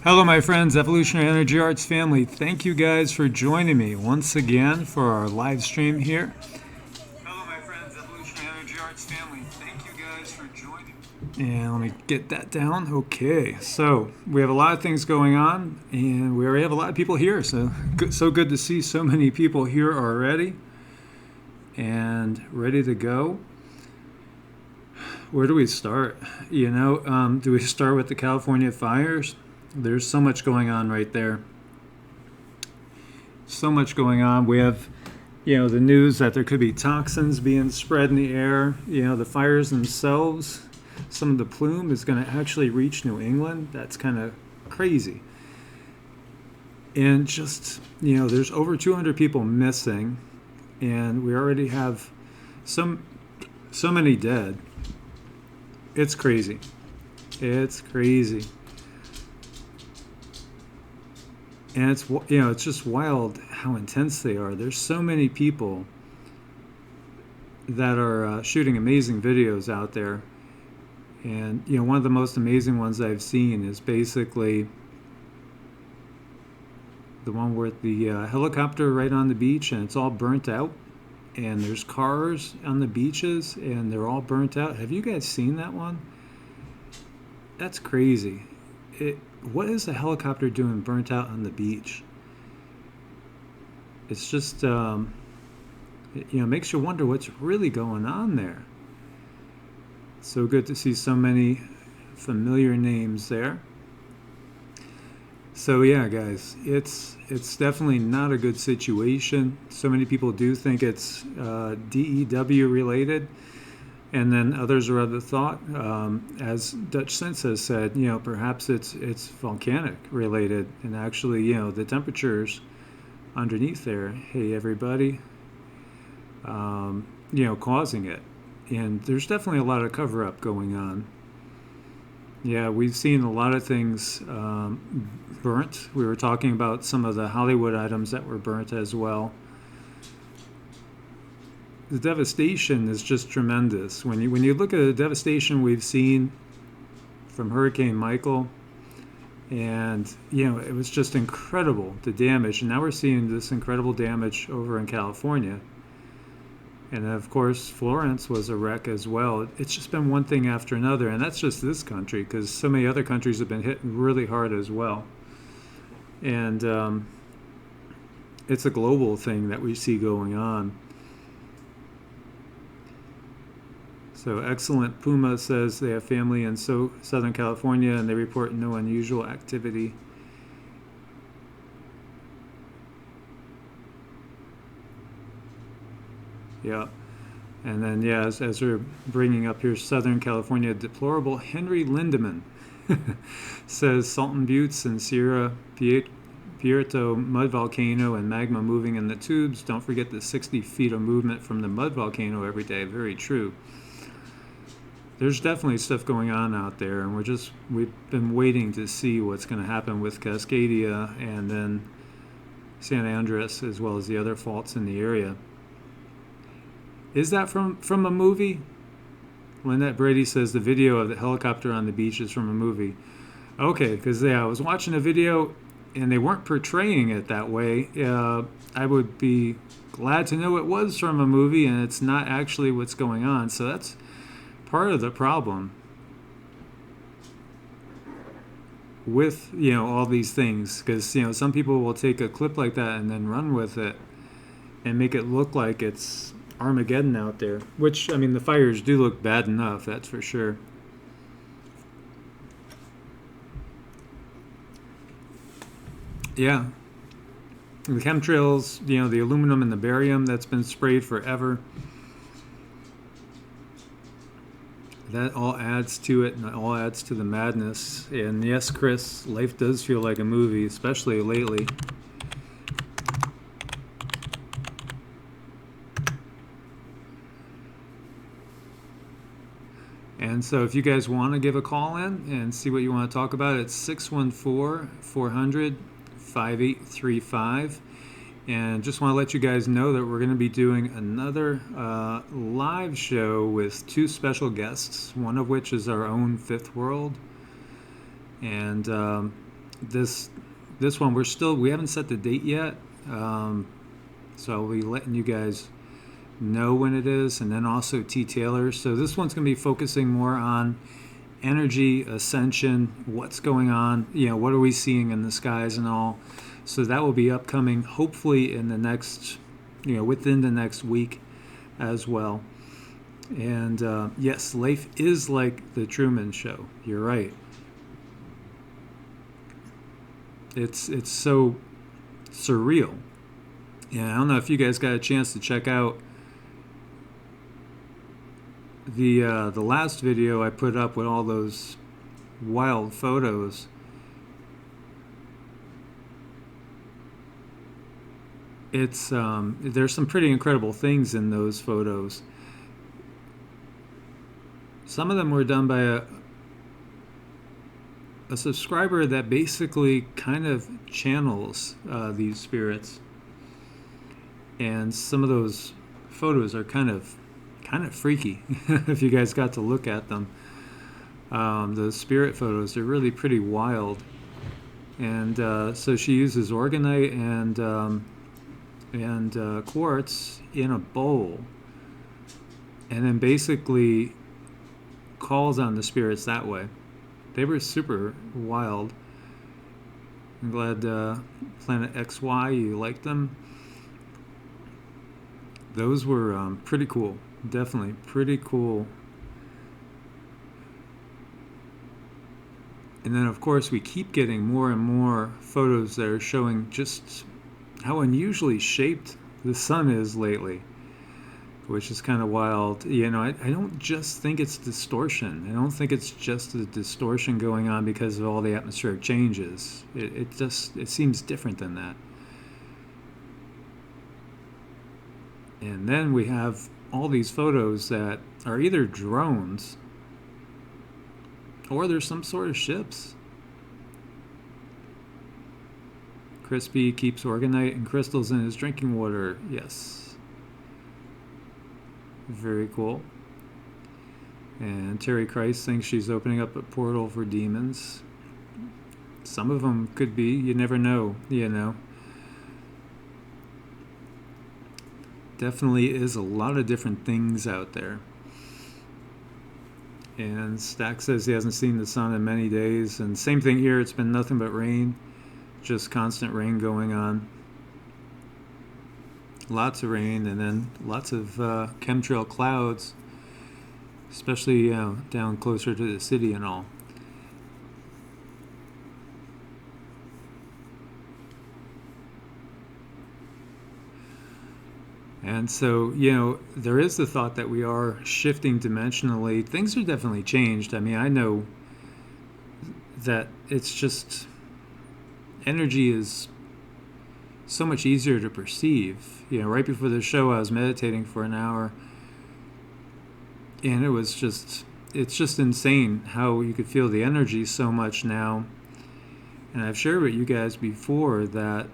Hello, my friends, Evolutionary Energy Arts family. Thank you guys for joining me once again for our live stream here. Hello, my friends, Evolutionary Energy Arts family. Thank you guys for joining me. And let me get that down. Okay, so we have a lot of things going on, and we already have a lot of people here. So good to see so many people here already and ready to go. Where do we start? Do we start with the California fires? There's so much going on right there. So much going on. We have, the news that there could be toxins being spread in the air. The fires themselves, some of the plume is going to actually reach New England. That's kind of crazy. And just, there's over 200 people missing, and we already have so many dead. It's crazy. It's crazy. And it's just wild how intense they are. There's so many people that are shooting amazing videos out there. And, one of the most amazing ones I've seen is basically the one with the helicopter right on the beach, and it's all burnt out. And there's cars on the beaches, and they're all burnt out. Have you guys seen that one? That's crazy. What is a helicopter doing burnt out on the beach? It's just, makes you wonder what's really going on there. So good to see so many familiar names there. So yeah, guys, it's definitely not a good situation. So many people do think it's DEW related. And then others are of the thought, as Dutch Sense has said, perhaps it's volcanic related, and actually, the temperatures underneath there, hey everybody, causing it. And there's definitely a lot of cover up going on. Yeah, we've seen a lot of things burnt. We were talking about some of the Hollywood items that were burnt as well. The devastation is just tremendous. When you look at the devastation we've seen from Hurricane Michael, and it was just incredible, the damage. And now we're seeing this incredible damage over in California. And of course, Florence was a wreck as well. It's just been one thing after another, and that's just this country, because so many other countries have been hit really hard as well. And it's a global thing that we see going on. So Excellent Puma says they have family in Southern California, and they report no unusual activity. Yeah. And then, as we're bringing up here, Southern California, deplorable Henry Lindemann says Salton Buttes and Sierra Prieto mud volcano and magma moving in the tubes. Don't forget the 60 feet of movement from the mud volcano every day. Very true. There's definitely stuff going on out there, and we've been waiting to see what's going to happen with Cascadia and then San Andreas, as well as the other faults in the area. Is that from a movie? Lynette Brady says the video of the helicopter on the beach is from a movie. Okay, because I was watching a video and they weren't portraying it that way. I would be glad to know it was from a movie and it's not actually what's going on. So that's part of the problem with all these things, because some people will take a clip like that and then run with it and make it look like it's Armageddon out there, which the fires do look bad enough, that's for sure. Yeah, the chemtrails, the aluminum and the barium that's been sprayed forever, that all adds to it, and it all adds to the madness. And yes, Chris, life does feel like a movie, especially lately. And so if you guys want to give a call in and see what you want to talk about, it's 614-400-5835. And just want to let you guys know that we're going to be doing another live show with two special guests, one of which is our own Fifth World. And this one we haven't set the date yet, so I'll be letting you guys know when it is, and then also T. Taylor. So this one's going to be focusing more on energy, ascension, what's going on, what are we seeing in the skies and all. So that will be upcoming, hopefully in the next, within the next week as well. And yes, life is like the Truman Show. You're right. It's so surreal. And I don't know if you guys got a chance to check out the last video I put up with all those wild photos. It's there's some pretty incredible things in those photos. Some of them were done by a subscriber that basically kind of channels these spirits, and some of those photos are kind of freaky. If you guys got to look at them, the spirit photos are really pretty wild. And so she uses organite and quartz in a bowl, and then basically calls on the spirits that way. They were super wild. I'm glad Planet XY, you liked them. Those were pretty cool. Definitely pretty cool. And then, of course, we keep getting more and more photos that are showing just how unusually shaped the sun is lately, which is kind of wild. I don't just think it's distortion. I don't think it's just the distortion going on because of all the atmospheric changes. It seems different than that. And then we have all these photos that are either drones or there's some sort of ships. Crispy keeps organite and crystals in his drinking water. Yes. Very cool. And Terry Christ thinks she's opening up a portal for demons. Some of them could be. You never know, Definitely is a lot of different things out there. And Stack says he hasn't seen the sun in many days. And same thing here. It's been nothing but rain. Just constant rain going on. Lots of rain, and then lots of chemtrail clouds, especially down closer to the city and all. And so, there is the thought that we are shifting dimensionally. Things are definitely changed. I mean, I know that it's just energy is so much easier to perceive. Right before the show, I was meditating for an hour, and it's just insane how you could feel the energy so much now. And I've shared with you guys before that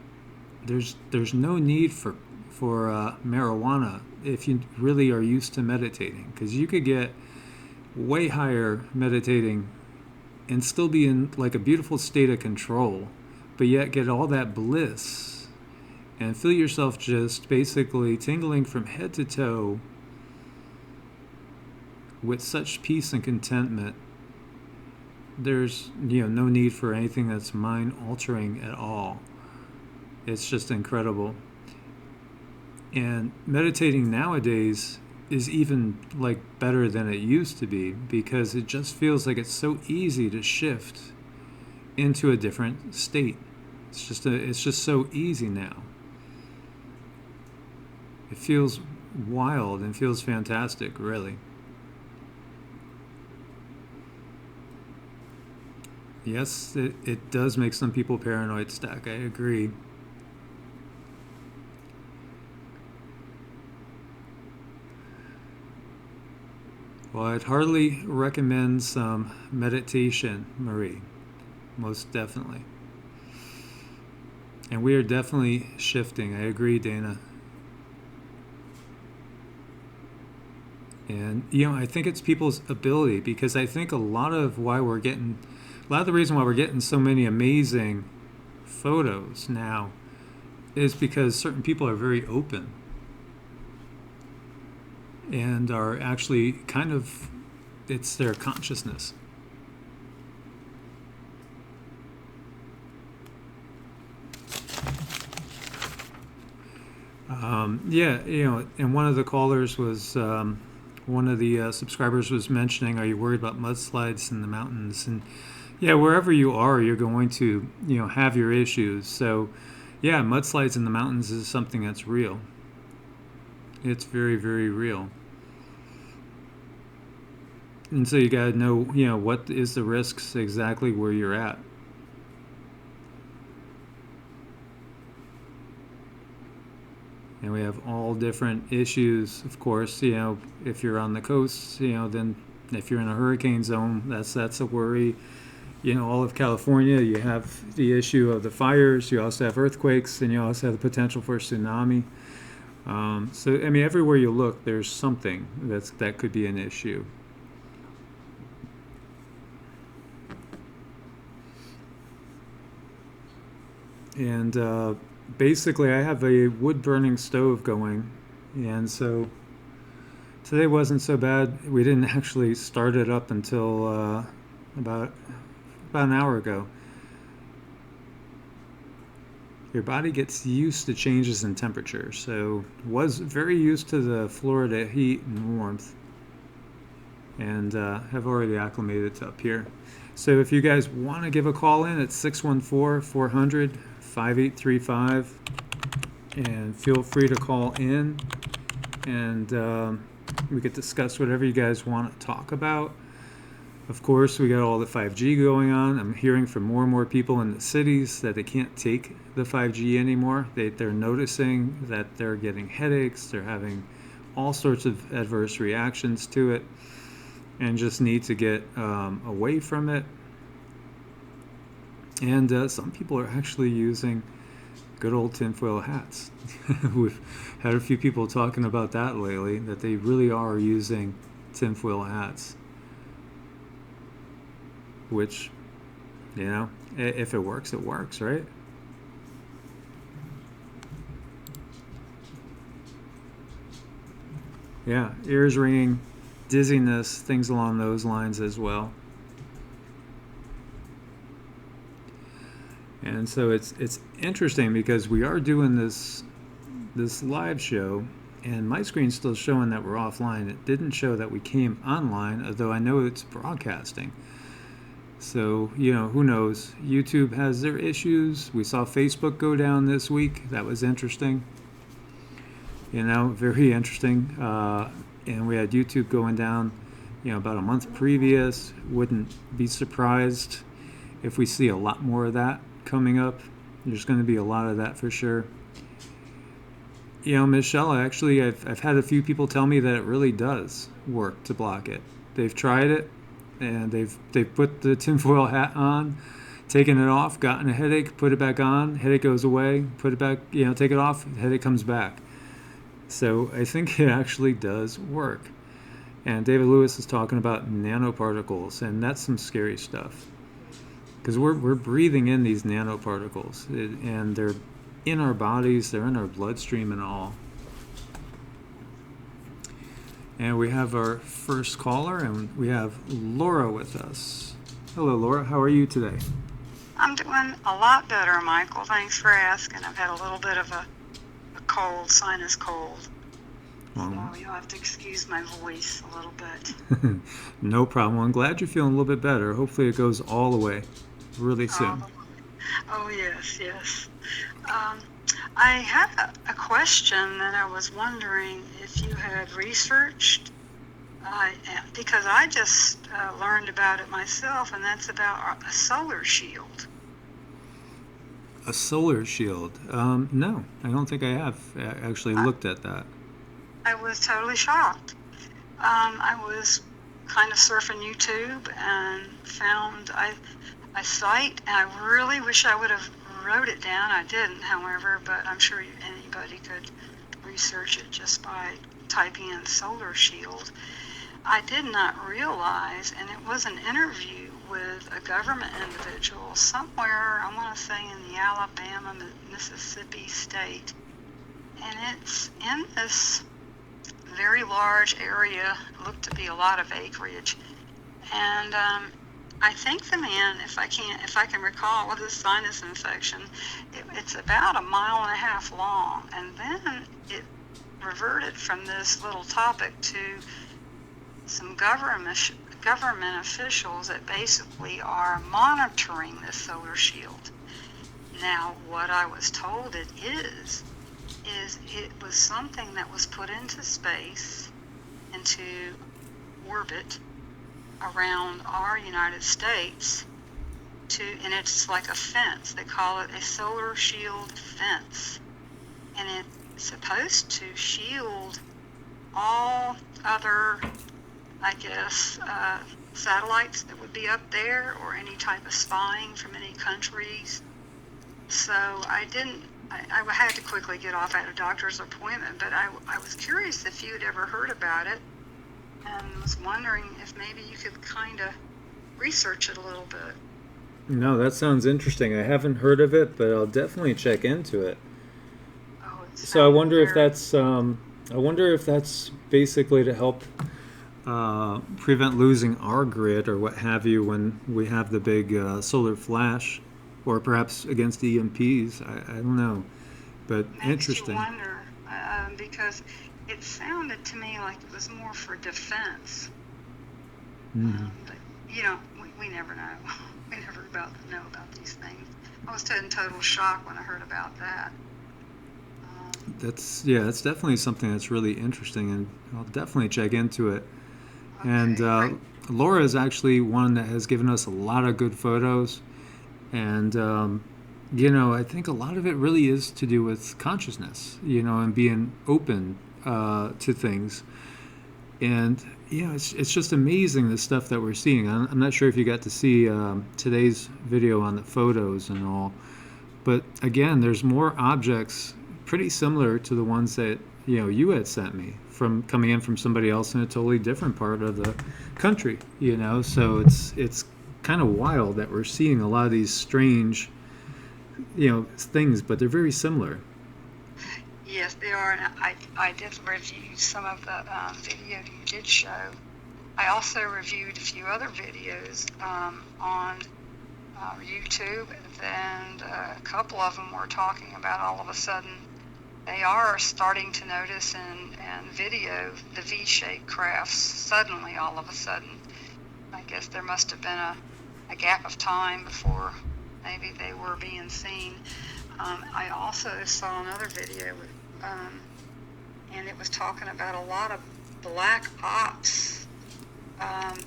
there's no need for marijuana if you really are used to meditating, because you could get way higher meditating and still be in like a beautiful state of control, but yet get all that bliss and feel yourself just basically tingling from head to toe with such peace and contentment. There's no need for anything that's mind altering at all. It's just incredible. And meditating nowadays is even like better than it used to be, because it just feels like it's so easy to shift into a different state. It's just so easy now. It feels wild and feels fantastic, really. Yes, it does make some people paranoid, Stack. I agree. Well, I'd hardly recommend some meditation, Marie. Most definitely. And we are definitely shifting. I agree, Dana. And, I think it's people's ability, because I think a lot of why we're getting A lot of the reason why we're getting so many amazing photos now is because certain people are very open and are actually kind of, it's their consciousness. Yeah, and one of the callers was, one of the subscribers was mentioning, are you worried about mudslides in the mountains? And yeah, wherever you are, you're going to, have your issues. So yeah, mudslides in the mountains is something that's real. It's very, very real. And so you got to know, what is the risks exactly where you're at. And we have all different issues, of course. If you're on the coast, then if you're in a hurricane zone, that's a worry. All of California, you have the issue of the fires. You also have earthquakes, and you also have the potential for a tsunami. So, I mean, everywhere you look, there's something that could be an issue. And basically, I have a wood-burning stove going, and so today wasn't so bad. We didn't actually start it up until about an hour ago. Your body gets used to changes in temperature, so was very used to the Florida heat and warmth, and have already acclimated to up here. So if you guys want to give a call in, it's 614-400-5835, and feel free to call in, and we could discuss whatever you guys want to talk about. Of course, we got all the 5G going on. I'm hearing from more and more people in the cities that they can't take the 5G anymore. They're noticing that they're getting headaches, they're having all sorts of adverse reactions to it, and just need to get away from it. And some people are actually using good old tinfoil hats. We've had a few people talking about that lately, that they really are using tinfoil hats. Which, if it works, it works, right? Yeah, ears ringing, dizziness, things along those lines as well. And so it's interesting because we are doing this live show, and my screen's still showing that we're offline. It didn't show that we came online, although I know it's broadcasting. So, who knows? YouTube has their issues. We saw Facebook go down this week. That was interesting. Very interesting. And we had YouTube going down, about a month previous. Wouldn't be surprised if we see a lot more of that coming up. There's going to be a lot of that for sure. Michelle, actually, I've had a few people tell me that it really does work to block it. They've tried it, and they've put the tinfoil hat on, taken it off, gotten a headache, put it back on, headache goes away, put it back, take it off, headache comes back. So I think it actually does work. And David Lewis is talking about nanoparticles, and that's some scary stuff. Because we're breathing in these nanoparticles, and they're in our bodies, they're in our bloodstream and all. And we have our first caller, and we have Laura with us. Hello, Laura. How are you today? I'm doing a lot better, Michael. Thanks for asking. I've had a little bit of a cold, sinus cold. So you'll have to excuse my voice a little bit. No problem. I'm glad you're feeling a little bit better. Hopefully it goes all the way really soon. Oh yes. I had a question that I was wondering if you had researched, because I just learned about it myself, and that's about a solar shield. A solar shield? No, I don't think I have actually looked at that. I was totally shocked. I was kind of surfing YouTube and found a site, and I really wish I would have wrote it down. I didn't, however, but I'm sure anybody could research it just by typing in solar shield. I did not realize, and it was an interview with a government individual somewhere, I want to say in the Alabama, Mississippi state, and it's in this very large area, looked to be a lot of acreage, and I think the man, if I can recall, with his sinus infection, it's about 1.5 miles long, and then it reverted from this little topic to some government officials that basically are monitoring this solar shield. Now, what I was told it is it was something that was put into space, into orbit around our United States, and it's like a fence. They call it a solar shield fence, and it's supposed to shield all other, I guess, satellites that would be up there, or any type of spying from any countries. So I had to quickly get off. I had a doctor's appointment, but I was curious if you had ever heard about it, and was wondering if maybe you could kind of research it a little bit. No, that sounds interesting. I haven't heard of it, but I'll definitely check into it. Oh, so I wonder if that's basically to help prevent losing our grid or what have you when we have the big solar flash, or perhaps against EMPs. I don't know, but interesting. Makes you wonder, because it sounded to me like it was more for defense. Mm-hmm. But we never know. We never know about these things. I was in total shock when I heard about that. That's definitely something that's really interesting, and I'll definitely check into it. Okay, and Laura is actually one that has given us a lot of good photos, and I think a lot of it really is to do with consciousness, and being open to things. And it's just amazing, the stuff that we're seeing. I'm not sure if you got to see today's video on the photos and all, but again, there's more objects pretty similar to the ones that you had sent me, from coming in from somebody else in a totally different part of the country. So it's kind of wild that we're seeing a lot of these strange things, but they're very similar. Yes, they are, and I did review some of the video you did show. I also reviewed a few other videos on YouTube, and a couple of them were talking about all of a sudden they are starting to notice in video the V-shaped crafts suddenly all of a sudden. I guess there must have been a gap of time before maybe they were being seen. I also saw another video, and it was talking about a lot of black ops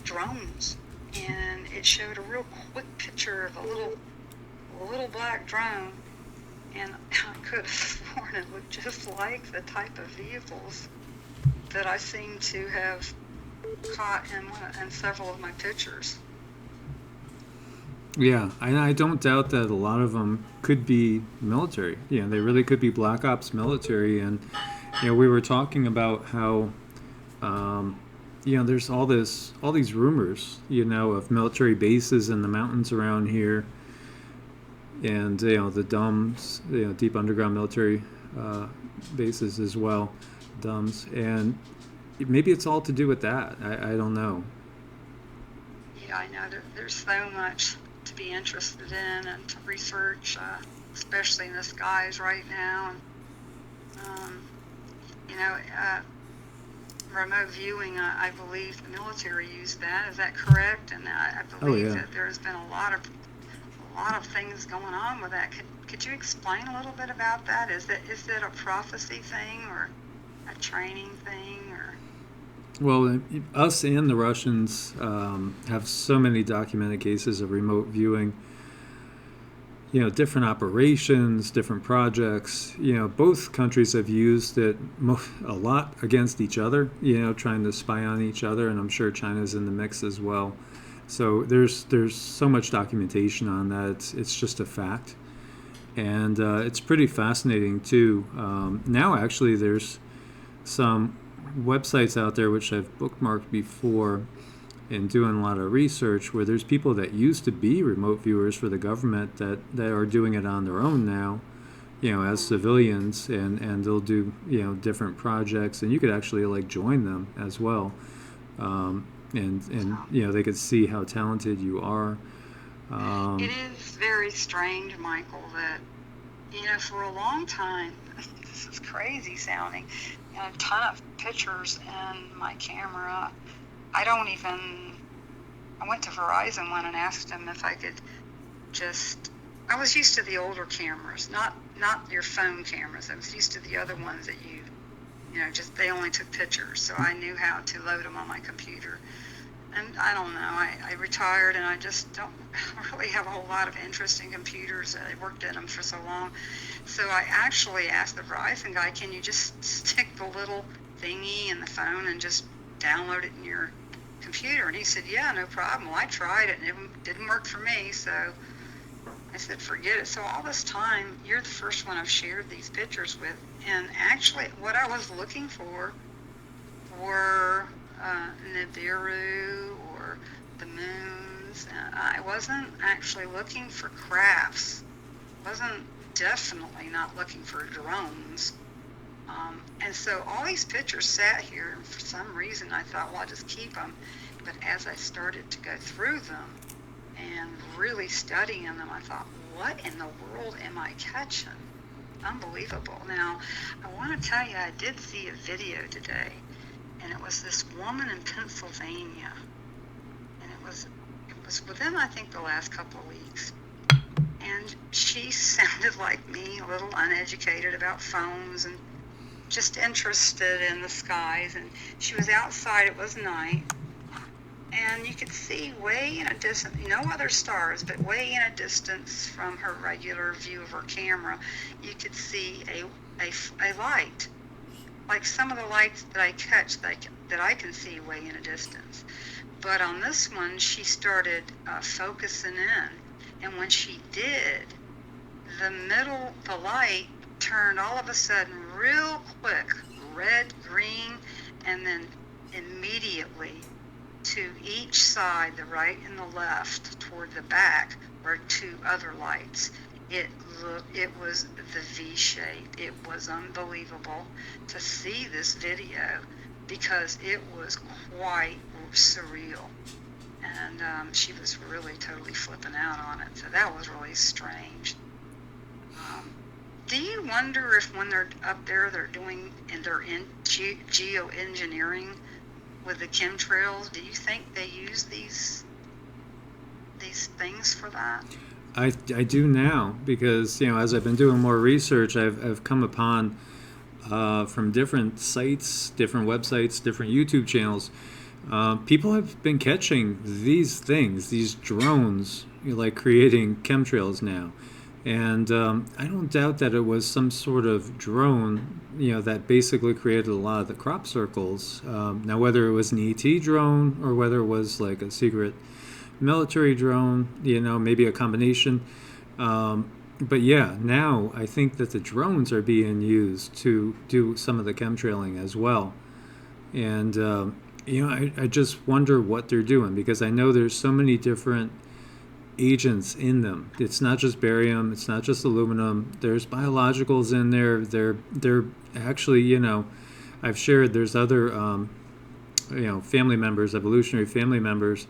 drones, and it showed a real quick picture of a little black drone, and I could have sworn it looked just like the type of vehicles that I seem to have caught in several of my pictures. Yeah, and I don't doubt that a lot of them could be military. They really could be black ops military. And we were talking about how there's all these rumors of military bases in the mountains around here, and the DUMBs, deep underground military bases as well, DUMBs, and maybe it's all to do with that. I don't know. Yeah, I know there's so much to be interested in and to research, especially in the skies right now. And, remote viewing, I believe the military used that. Is that correct? And I believe that there's been a lot of things going on with that. Could you explain a little bit about that? Is it a prophecy thing or a training thing, or? Well, us and the Russians have so many documented cases of remote viewing. Different operations, different projects. Both countries have used it a lot against each other, trying to spy on each other, and I'm sure China's in the mix as well. So there's so much documentation on that. It's just a fact. And it's pretty fascinating, too. Now, actually, there's some websites out there which I've bookmarked before and doing a lot of research where there's people that used to be remote viewers for the government that are doing it on their own now, as civilians, and they'll do, different projects, and you could actually like join them as well. And they could see how talented you are. It is very strange, Michael, that, for a long time, this is crazy sounding, a ton of pictures in my camera. I went to Verizon one and asked them if I could I was used to the older cameras, not your phone cameras. I was used to the other ones that they only took pictures, so I knew how to load them on my computer. And I don't know, I retired and I just don't really have a whole lot of interest in computers. I worked in them for so long. So I actually asked the Verizon guy, can you just stick the little thingy in the phone and just download it in your computer? And he said, yeah, no problem. Well, I tried it and it didn't work for me, so I said, forget it. So all this time, you're the first one I've shared these pictures with. And actually, what I was looking for were Nibiru or the moons. I wasn't actually looking for crafts. Wasn't definitely not looking for drones. And so all these pictures sat here, and for some reason I thought, well, I'll just keep them. But as I started to go through them and really studying them, I thought, what in the world am I catching? Unbelievable. Now, I want to tell you, I did see a video today, and it was this woman in Pennsylvania, and it was within, I think, the last couple of weeks, and she sounded like me, a little uneducated about phones and just interested in the skies, and she was outside, it was night, and you could see way in a distance, no other stars, but way in a distance from her regular view of her camera, you could see a light, like some of the lights that I catch that I can see way in a distance. But on this one, she started focusing in, and when she did, the light turned all of a sudden real quick, red, green, and then immediately to each side, the right and the left, toward the back, were two other lights. It was the V shape. It was unbelievable to see this video because it was quite surreal. And she was really totally flipping out on it. So that was really strange. Do you wonder if when they're up there, they're in geoengineering with the chemtrails? Do you think they use these things for that? I do now because, as I've been doing more research, I've come upon from different sites, different websites, different YouTube channels, people have been catching these things, these drones, like creating chemtrails now. And I don't doubt that it was some sort of drone, that basically created a lot of the crop circles. Now, whether it was an ET drone or whether it was like a secret military drone, maybe a combination. But yeah, now I think that the drones are being used to do some of the chemtrailing as well. And, I just wonder what they're doing because I know there's so many different agents in them. It's not just barium, it's not just aluminum. There's biologicals in there. They're actually, I've shared there's other, family members, evolutionary family members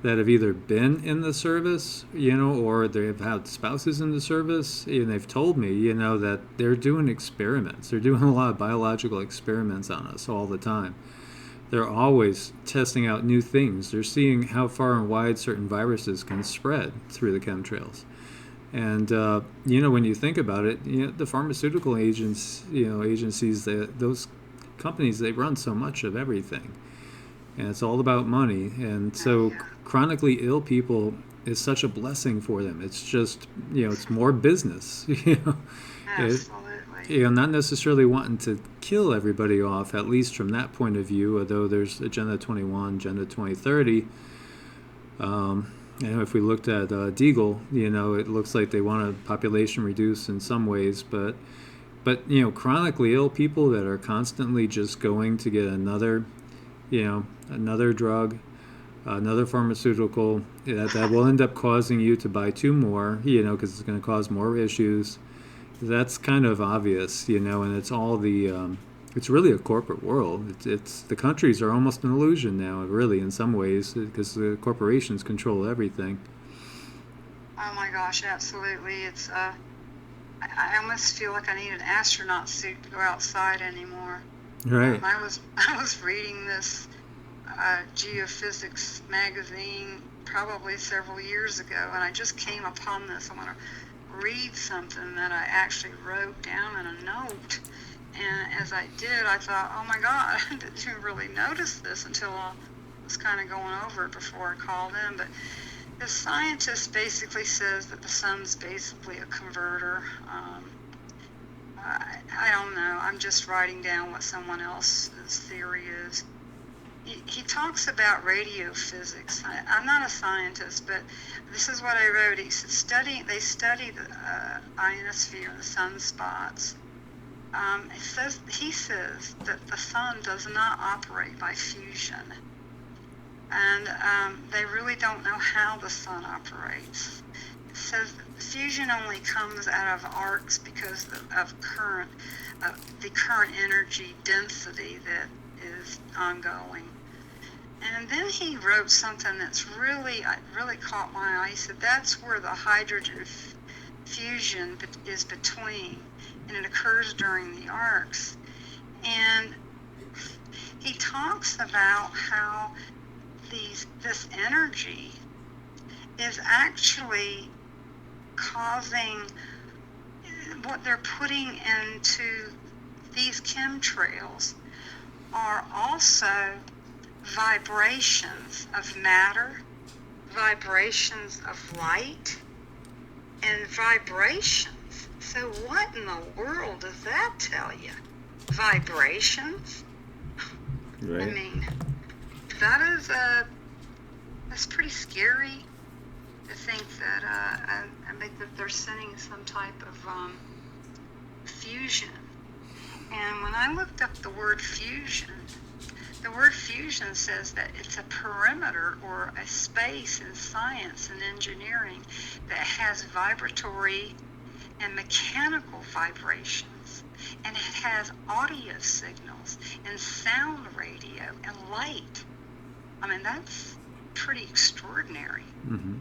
that have either been in the service, or they've had spouses in the service, and they've told me, that they're doing experiments. They're doing a lot of biological experiments on us all the time. They're always testing out new things. They're seeing how far and wide certain viruses can spread through the chemtrails. And, when you think about it, the pharmaceutical agencies, those companies, they run so much of everything. And it's all about money. And so chronically ill people is such a blessing for them. It's just, it's more business. Absolutely. Not necessarily wanting to kill everybody off, at least from that point of view, although there's Agenda 21, Agenda 2030. If we looked at Deagle, it looks like they want a population reduce in some ways, but But chronically ill people that are constantly just going to get another drug, another pharmaceutical that will end up causing you to buy two more, because it's going to cause more issues. That's kind of obvious, and it's all it's really a corporate world. It's the countries are almost an illusion now, really, in some ways, because the corporations control everything. Oh my gosh, absolutely. I almost feel like I need an astronaut suit to go outside anymore. Right. I was reading this Geophysics magazine probably several years ago, and I just came upon this. I want to read something that I actually wrote down in a note. And as I did, I thought, oh my God, I didn't really notice this until I was kind of going over it before I called in. But the scientist basically says that the sun's basically a converter. I don't know. I'm just writing down what someone else's theory is. He talks about radio physics. I'm not a scientist, but this is what I wrote. He said they study the ionosphere, the sunspots. He says that the sun does not operate by fusion, and they really don't know how the sun operates. It says that fusion only comes out of arcs because of the current energy density that is ongoing. And then he wrote something that's really caught my eye. He said that's where the hydrogen fusion is between, and it occurs during the arcs. And he talks about how this energy is actually causing what they're putting into these chemtrails are also vibrations of matter, vibrations of light, and vibrations. So what in the world does that tell you? Vibrations? Right. I mean, that's pretty scary to think that I think that they're sending some type of fusion. And when I looked up the word fusion says that it's a perimeter or a space in science and engineering that has vibratory and mechanical vibrations, and it has audio signals and sound radio and light. I mean, that's pretty extraordinary. Mm-hmm.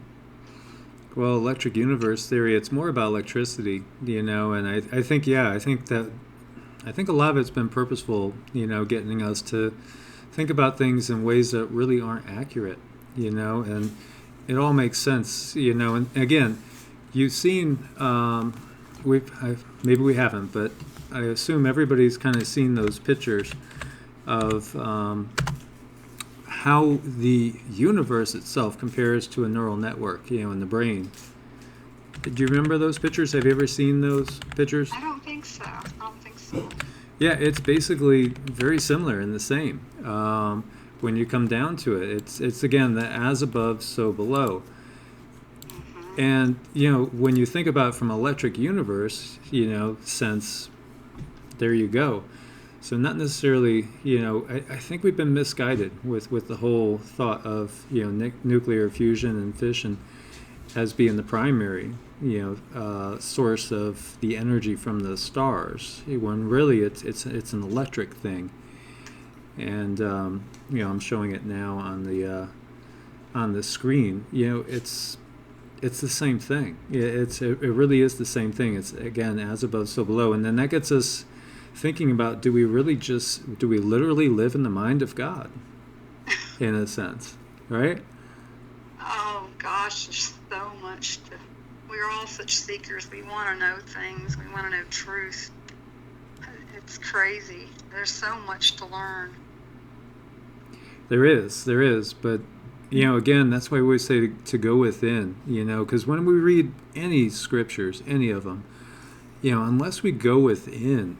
Well, electric universe theory, it's more about electricity, and I think a lot of it's been purposeful, getting us to think about things in ways that really aren't accurate, and it all makes sense, and again, you've seen, maybe we haven't, but I assume everybody's kind of seen those pictures of how the universe itself compares to a neural network, in the brain. Do you remember those pictures? Have you ever seen those pictures? I don't think so. Yeah, it's basically very similar and the same. When you come down to it, it's again the as above, so below. Mm-hmm. And when you think about it from electric universe, sense, there you go. So not necessarily, I think we've been misguided with the whole thought of nuclear fusion and fission as being the primary source of the energy from the stars, when really it's an electric thing. And I'm showing it now on the screen. It's the same thing. It really is the same thing. It's again as above, so below, and then that gets us thinking about: do we literally live in the mind of God, in a sense, right? Oh gosh, there's so much we're all such seekers. We want to know things. We want to know truth. It's crazy. There's so much to learn. There is, but again, that's why we always say to go within, because when we read any scriptures, any of them, unless we go within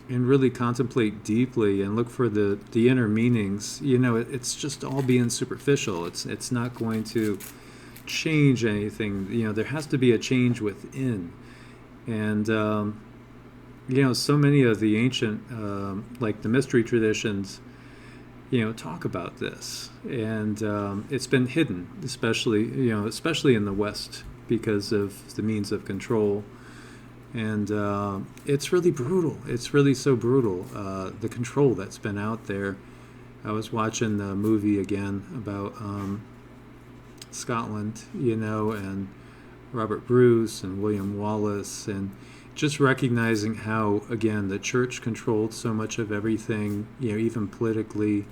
and really contemplate deeply and look for the inner meanings, it's just all being superficial. It's not going to change anything. There has to be a change within, and so many of the ancient, like the mystery traditions, talk about this, and it's been hidden, especially in the West because of the means of control, and it's really brutal. It's really so brutal. The control that's been out there. I was watching the movie again about Scotland, and Robert Bruce and William Wallace, and just recognizing how, again, the church controlled so much of everything, even politically.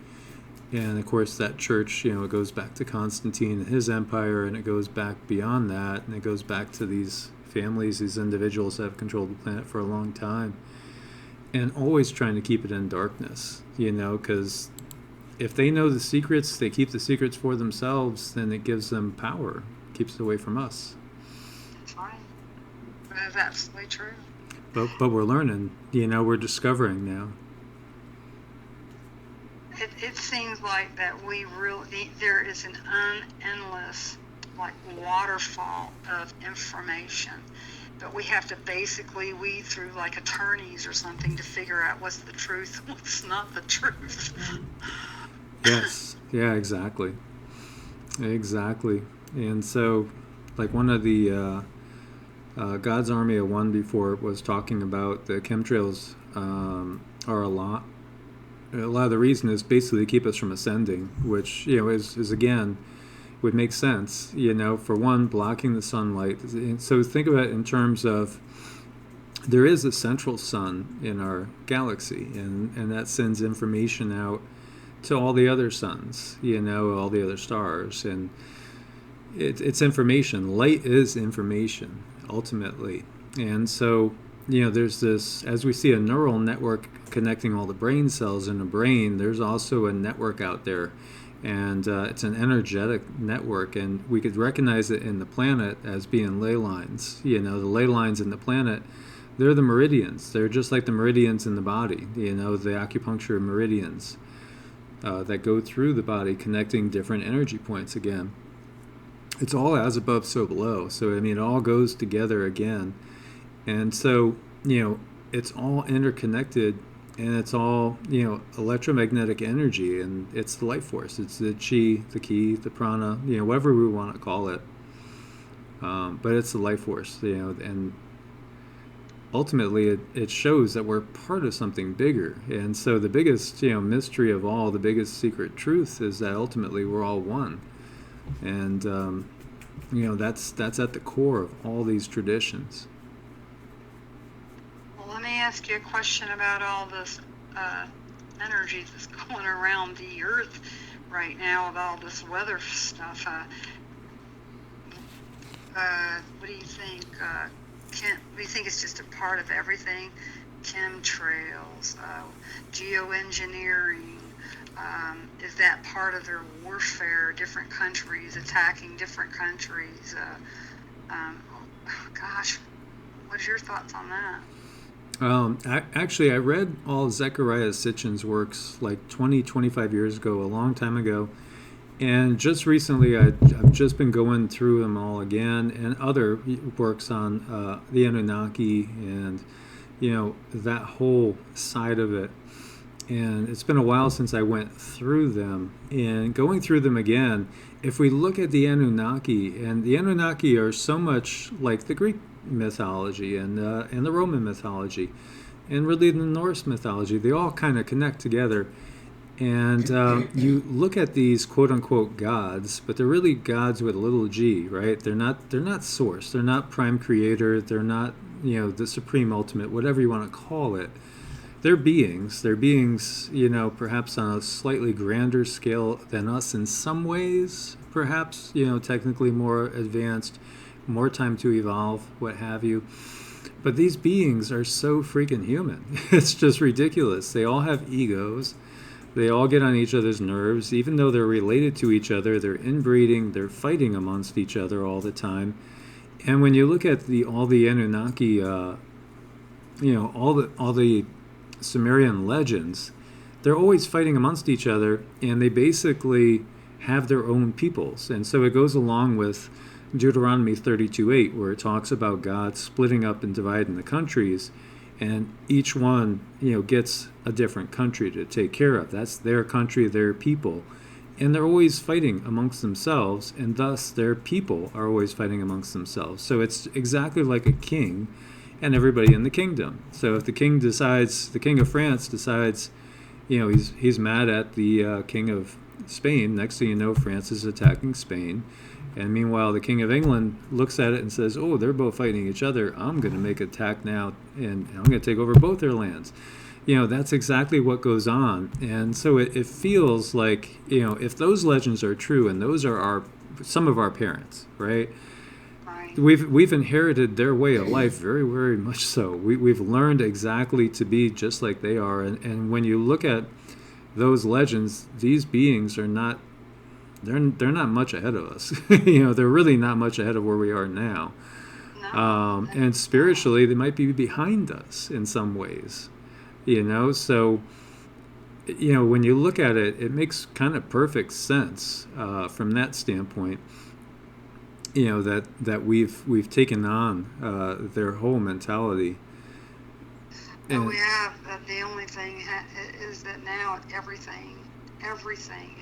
And of course, that church, it goes back to Constantine and his empire, and it goes back beyond that, and it goes back to these families, these individuals that have controlled the planet for a long time, and always trying to keep it in darkness, because if they know the secrets, they keep the secrets for themselves, then it gives them power, keeps it away from us. That's right. That is absolutely true. But we're learning, we're discovering now. It seems like that there is an endless, like, waterfall of information, but we have to basically weed through, like, attorneys or something to figure out what's the truth, what's not the truth. Yes. Yeah, exactly. And so, like, one of the God's Army of One before was talking about the chemtrails are a lot of the reason is basically to keep us from ascending, which is again would make sense. For one, blocking the sunlight. And so think about it in terms of there is a central sun in our galaxy, and that sends information out to all the other suns, all the other stars, and it's information. Light is information ultimately, and so there's this, as we see a neural network connecting all the brain cells in the brain, there's also a network out there, and it's an energetic network, and we could recognize it in the planet as being ley lines. The ley lines in the planet, they're the meridians. They're just like the meridians in the body, the acupuncture meridians that go through the body, connecting different energy points again. It's all as above, so below. So, it all goes together again. And so, it's all interconnected, and it's all, electromagnetic energy, and it's the life force. It's the chi, the ki, the prana, whatever we want to call it. But it's the life force, and ultimately it shows that we're part of something bigger. And so the biggest, mystery of all, the biggest secret truth is that ultimately we're all one. And, that's at the core of all these traditions. Let me ask you a question about all this energy that's going around the earth right now with all this weather stuff. What do you think? Do you think it's just a part of everything? Chemtrails, geoengineering, is that part of their warfare? Different countries attacking different countries. Gosh, what are your thoughts on that? I read all Zecharia Sitchin's works like 25 years ago, a long time ago. And just recently, I've just been going through them all again, and other works on the Anunnaki and, that whole side of it. And it's been a while since I went through them. And going through them again, if we look at the Anunnaki, and the Anunnaki are so much like the Greek mythology and the Roman mythology, and really the Norse mythology, they all kind of connect together. And you look at these quote-unquote gods, but they're really gods with a little g, right? They're not source. They're not prime creator. They're not, the supreme ultimate, whatever you want to call it. They're beings. They're beings, perhaps on a slightly grander scale than us in some ways, perhaps, technically more advanced, more time to evolve, what have you. But these beings are so freaking human. It's just ridiculous. They all have egos. They all get on each other's nerves. Even though they're related to each other, they're inbreeding, they're fighting amongst each other all the time. And when you look at all the Anunnaki, all the Sumerian legends, they're always fighting amongst each other, and they basically have their own peoples. And so it goes along with Deuteronomy 32:8, where it talks about God splitting up and dividing the countries. and each one, gets a different country to take care of. That's their country, their people, and they're always fighting amongst themselves, and thus their people are always fighting amongst themselves. So it's exactly like a king and everybody in the kingdom. So if the king of France decides, he's mad at the king of Spain, next thing you know, France is attacking Spain. And meanwhile, the king of England looks at it and says, oh, they're both fighting each other. I'm going to make an attack now, and I'm going to take over both their lands. That's exactly what goes on. And so it feels like, if those legends are true, and those are some of our parents, right? We've inherited their way of life very, very much so. We've learned exactly to be just like they are. And when you look at those legends, these beings are not, they're not much ahead of us. They're really not much ahead of where we are now. No. And spiritually, they might be behind us in some ways. So, when you look at it, it makes kind of perfect sense from that standpoint. That we've taken on their whole mentality. And we have. The only thing is that now everything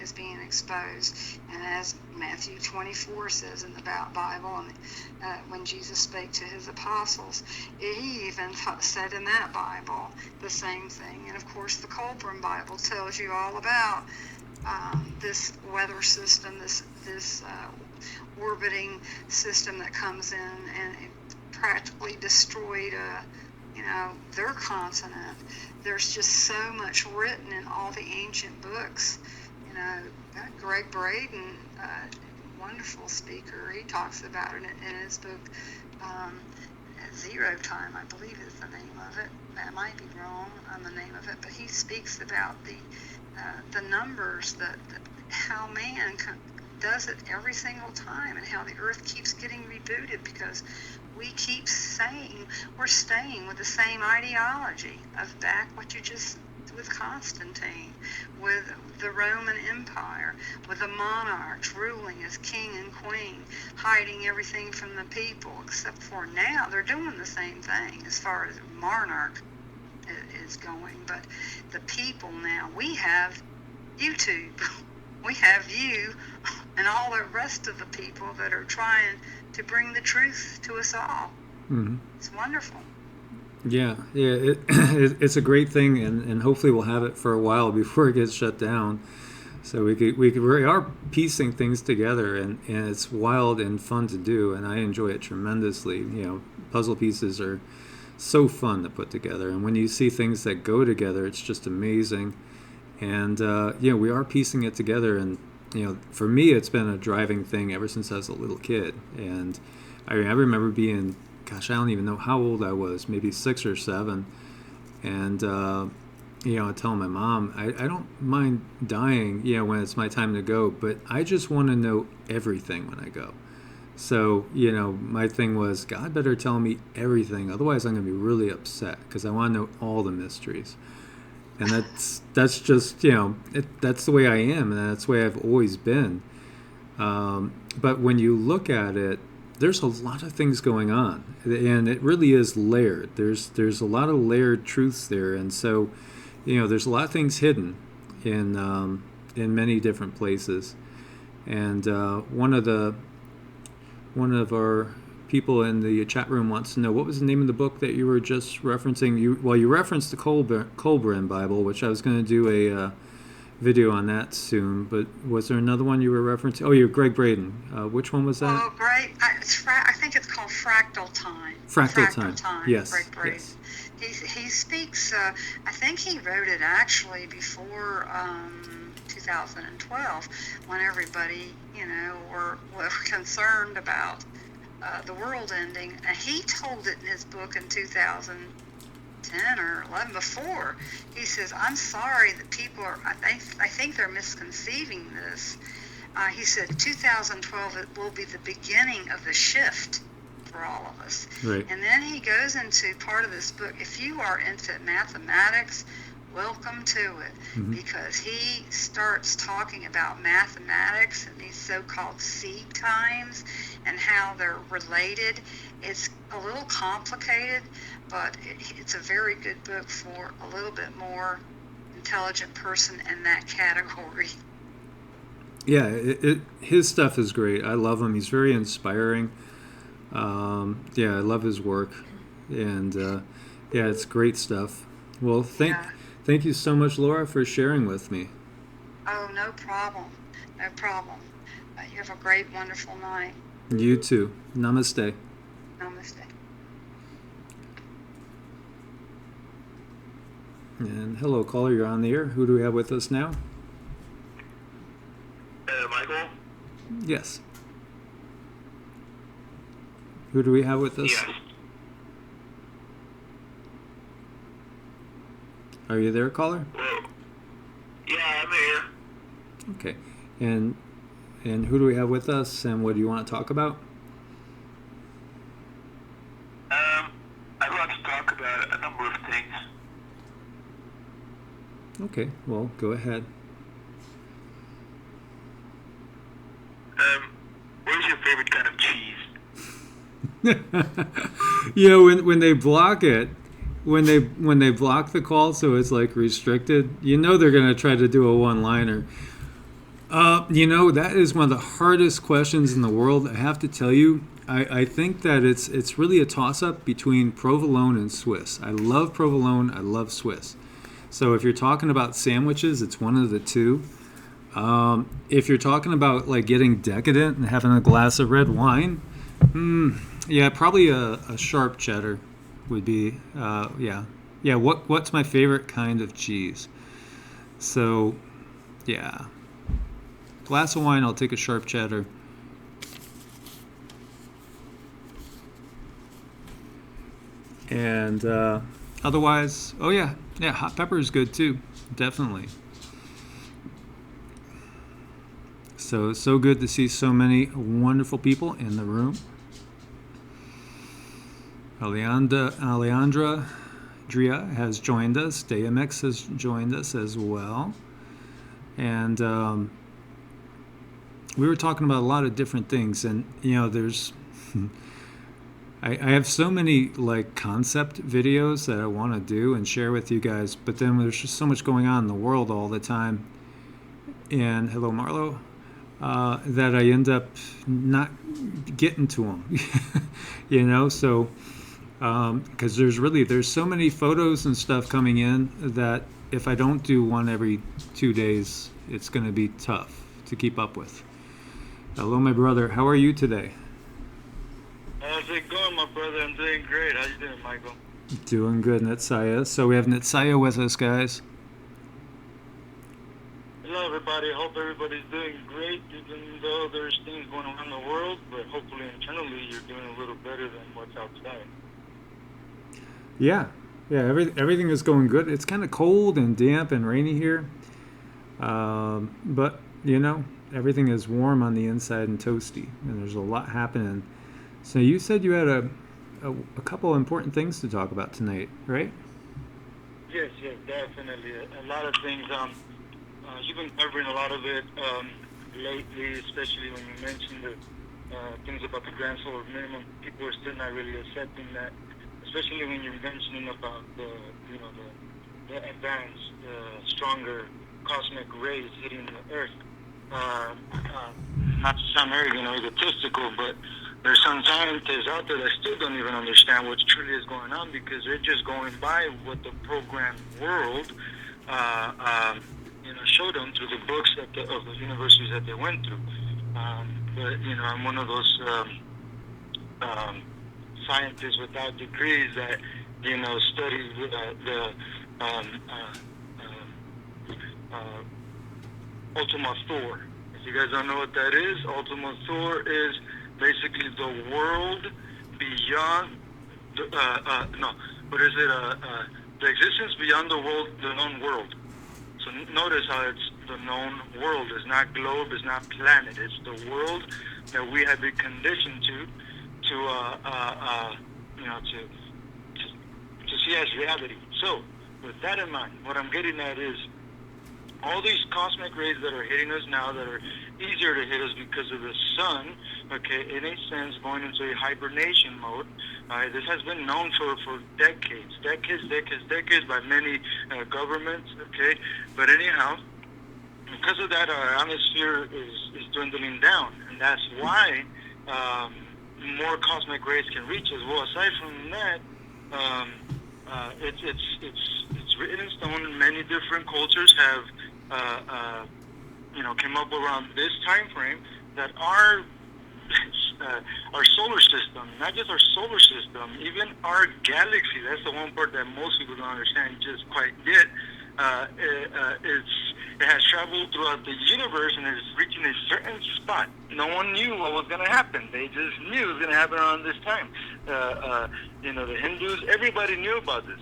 is being exposed. And as Matthew 24 says in the Bible, and when Jesus spake to his apostles, he even said in that Bible the same thing. And of course, the Colburn Bible tells you all about this weather system, this orbiting system that comes in and it practically destroyed their continent. There's just so much written in all the ancient books. Greg Braden, wonderful speaker, he talks about it in his book, Zero Time, I believe is the name of it. I might be wrong on the name of it, but he speaks about the numbers, how man does it every single time, and how the earth keeps getting rebooted because we keep saying we're staying with the same ideology of back what you just with Constantine, with the Roman Empire, with the monarchs ruling as king and queen, hiding everything from the people, except for now they're doing the same thing as far as monarch is going. But the people now, we have YouTube. We have you and all the rest of the people that are trying to bring the truth to us all. Mm-hmm. It's wonderful. Yeah, it's a great thing, and hopefully we'll have it for a while before it gets shut down. So we are piecing things together, and it's wild and fun to do, and I enjoy it tremendously. Puzzle pieces are so fun to put together, and when you see things that go together, it's just amazing. And we are piecing it together, and for me, it's been a driving thing ever since I was a little kid. And I remember being, gosh, I don't even know how old I was, maybe 6 or 7. And I tell my mom, I don't mind dying, when it's my time to go, but I just want to know everything when I go. So, my thing was, God better tell me everything, otherwise I'm going to be really upset because I want to know all the mysteries. And that's just, that's the way I am, and that's the way I've always been. But when you look at it, there's a lot of things going on, and it really is layered. There's a lot of layered truths there, and so, there's a lot of things hidden in many different places. And one of our people in the chat room wants to know, what was the name of the book that you were just referencing? You referenced the Colburn Bible, which I was going to do a video on that soon, but was there another one you were referencing? Oh, you're Greg Braden. Which one was that? Oh, Greg, I think it's called Fractal Time. Fractal Time. Yes. Greg Braden. Yes. He speaks, I think he wrote it actually before 2012, when everybody, were concerned about the world ending. And he told it in his book in 2010 or 11 before. He says, I'm sorry that people are, I think they're misconceiving this. He said 2012 it will be the beginning of the shift for all of us. Right. And then he goes into part of this book, if you are into mathematics welcome to it, Mm-hmm. because he starts talking about mathematics and these so-called seed times and how they're related. It's a little complicated, but it's a very good book for a little bit more intelligent person in that category. Yeah, his stuff is great. I love him. He's very inspiring. Yeah, I love his work, and yeah, it's great stuff. Well, Yeah. thank you so much, Laura, for sharing with me. Oh, no problem. No problem. You have a great, wonderful night. You too. Namaste. Namaste. And hello, caller. You're on the air. Who do we have with us now? Michael? Yes. Who do we have with us? Yes. Are you there, caller? Well, yeah, I'm here. Okay. And who do we have with us, and what do you want to talk about? I'd like to talk about a number of things. Okay. Well, go ahead. What is your favorite kind of cheese? You know, when they block it, when they block the call, so it's like restricted. You know they're gonna try to do a one-liner. You know, that is one of the hardest questions in the world. I have to tell you, I think that it's really a toss-up between provolone and Swiss. I love provolone. I love Swiss. So if you're talking about sandwiches, it's one of the two. If you're talking about like getting decadent and having a glass of red wine, yeah, probably a sharp cheddar would be. Yeah. What's my favorite kind of cheese? So, yeah, glass of wine. I'll take a sharp cheddar. And otherwise, oh yeah, hot pepper is good too, definitely. So good to see so many wonderful people in the room. Alejandra Dria has joined us. DMX has joined us as well. And we were talking about a lot of different things. And, you know, there's... I have so many, like, concept videos that I want to do and share with you guys. But then there's just so much going on in the world all the time. And hello, Marlo. That I end up not getting to them, you know. So because there's so many photos and stuff coming in that if I don't do one every 2 days, it's going to be tough to keep up with. Hello, my brother. How are you today? How's it going, my brother? I'm doing great. How you doing, Michael? Doing good, Netsaya. So we have Netsaya with us, guys. Hello, everybody. Hope everybody's doing great, even though there's things going on in the world. But hopefully, internally, you're doing a little better than what's outside. Yeah. Everything is going good. It's kind of cold and damp and rainy here, but you know, everything is warm on the inside and toasty, and there's a lot happening. So you said you had a couple important things to talk about tonight, right? Yes, definitely. A lot of things. You've been covering a lot of it lately, especially when you mentioned the things about the grand solar minimum. People are still not really accepting that, especially when you're mentioning about the advanced, stronger cosmic rays hitting the Earth. Not to sound arrogant or egotistical, but there's some scientists out there that still don't even understand what truly is going on, because they're just going by what the programmed world showed them through the books of the universities that they went through. But you know, I'm one of those scientists without degrees that study the Ultima Thor. If you guys don't know what that is, Ultima Thor is basically the world beyond the existence beyond the world, the known world. So notice how it's the known world. It's not globe, it's not planet. It's the world that we have been conditioned to see as reality. So with that in mind, what I'm getting at is all these cosmic rays that are hitting us now that are easier to hit us because of the sun, okay, in a sense, going into a hibernation mode. This has been known for decades by many governments, okay? But anyhow, because of that, our atmosphere is dwindling down, and that's why more cosmic rays can reach us. Well, aside from that, it's written in stone, and many different cultures have came up around this time frame that our solar system, not just our solar system, even our galaxy, that's the one part that most people don't understand just quite yet, it has traveled throughout the universe and is reaching a certain spot. No one knew what was going to happen. They just knew it was going to happen around this time. The Hindus, everybody knew about this.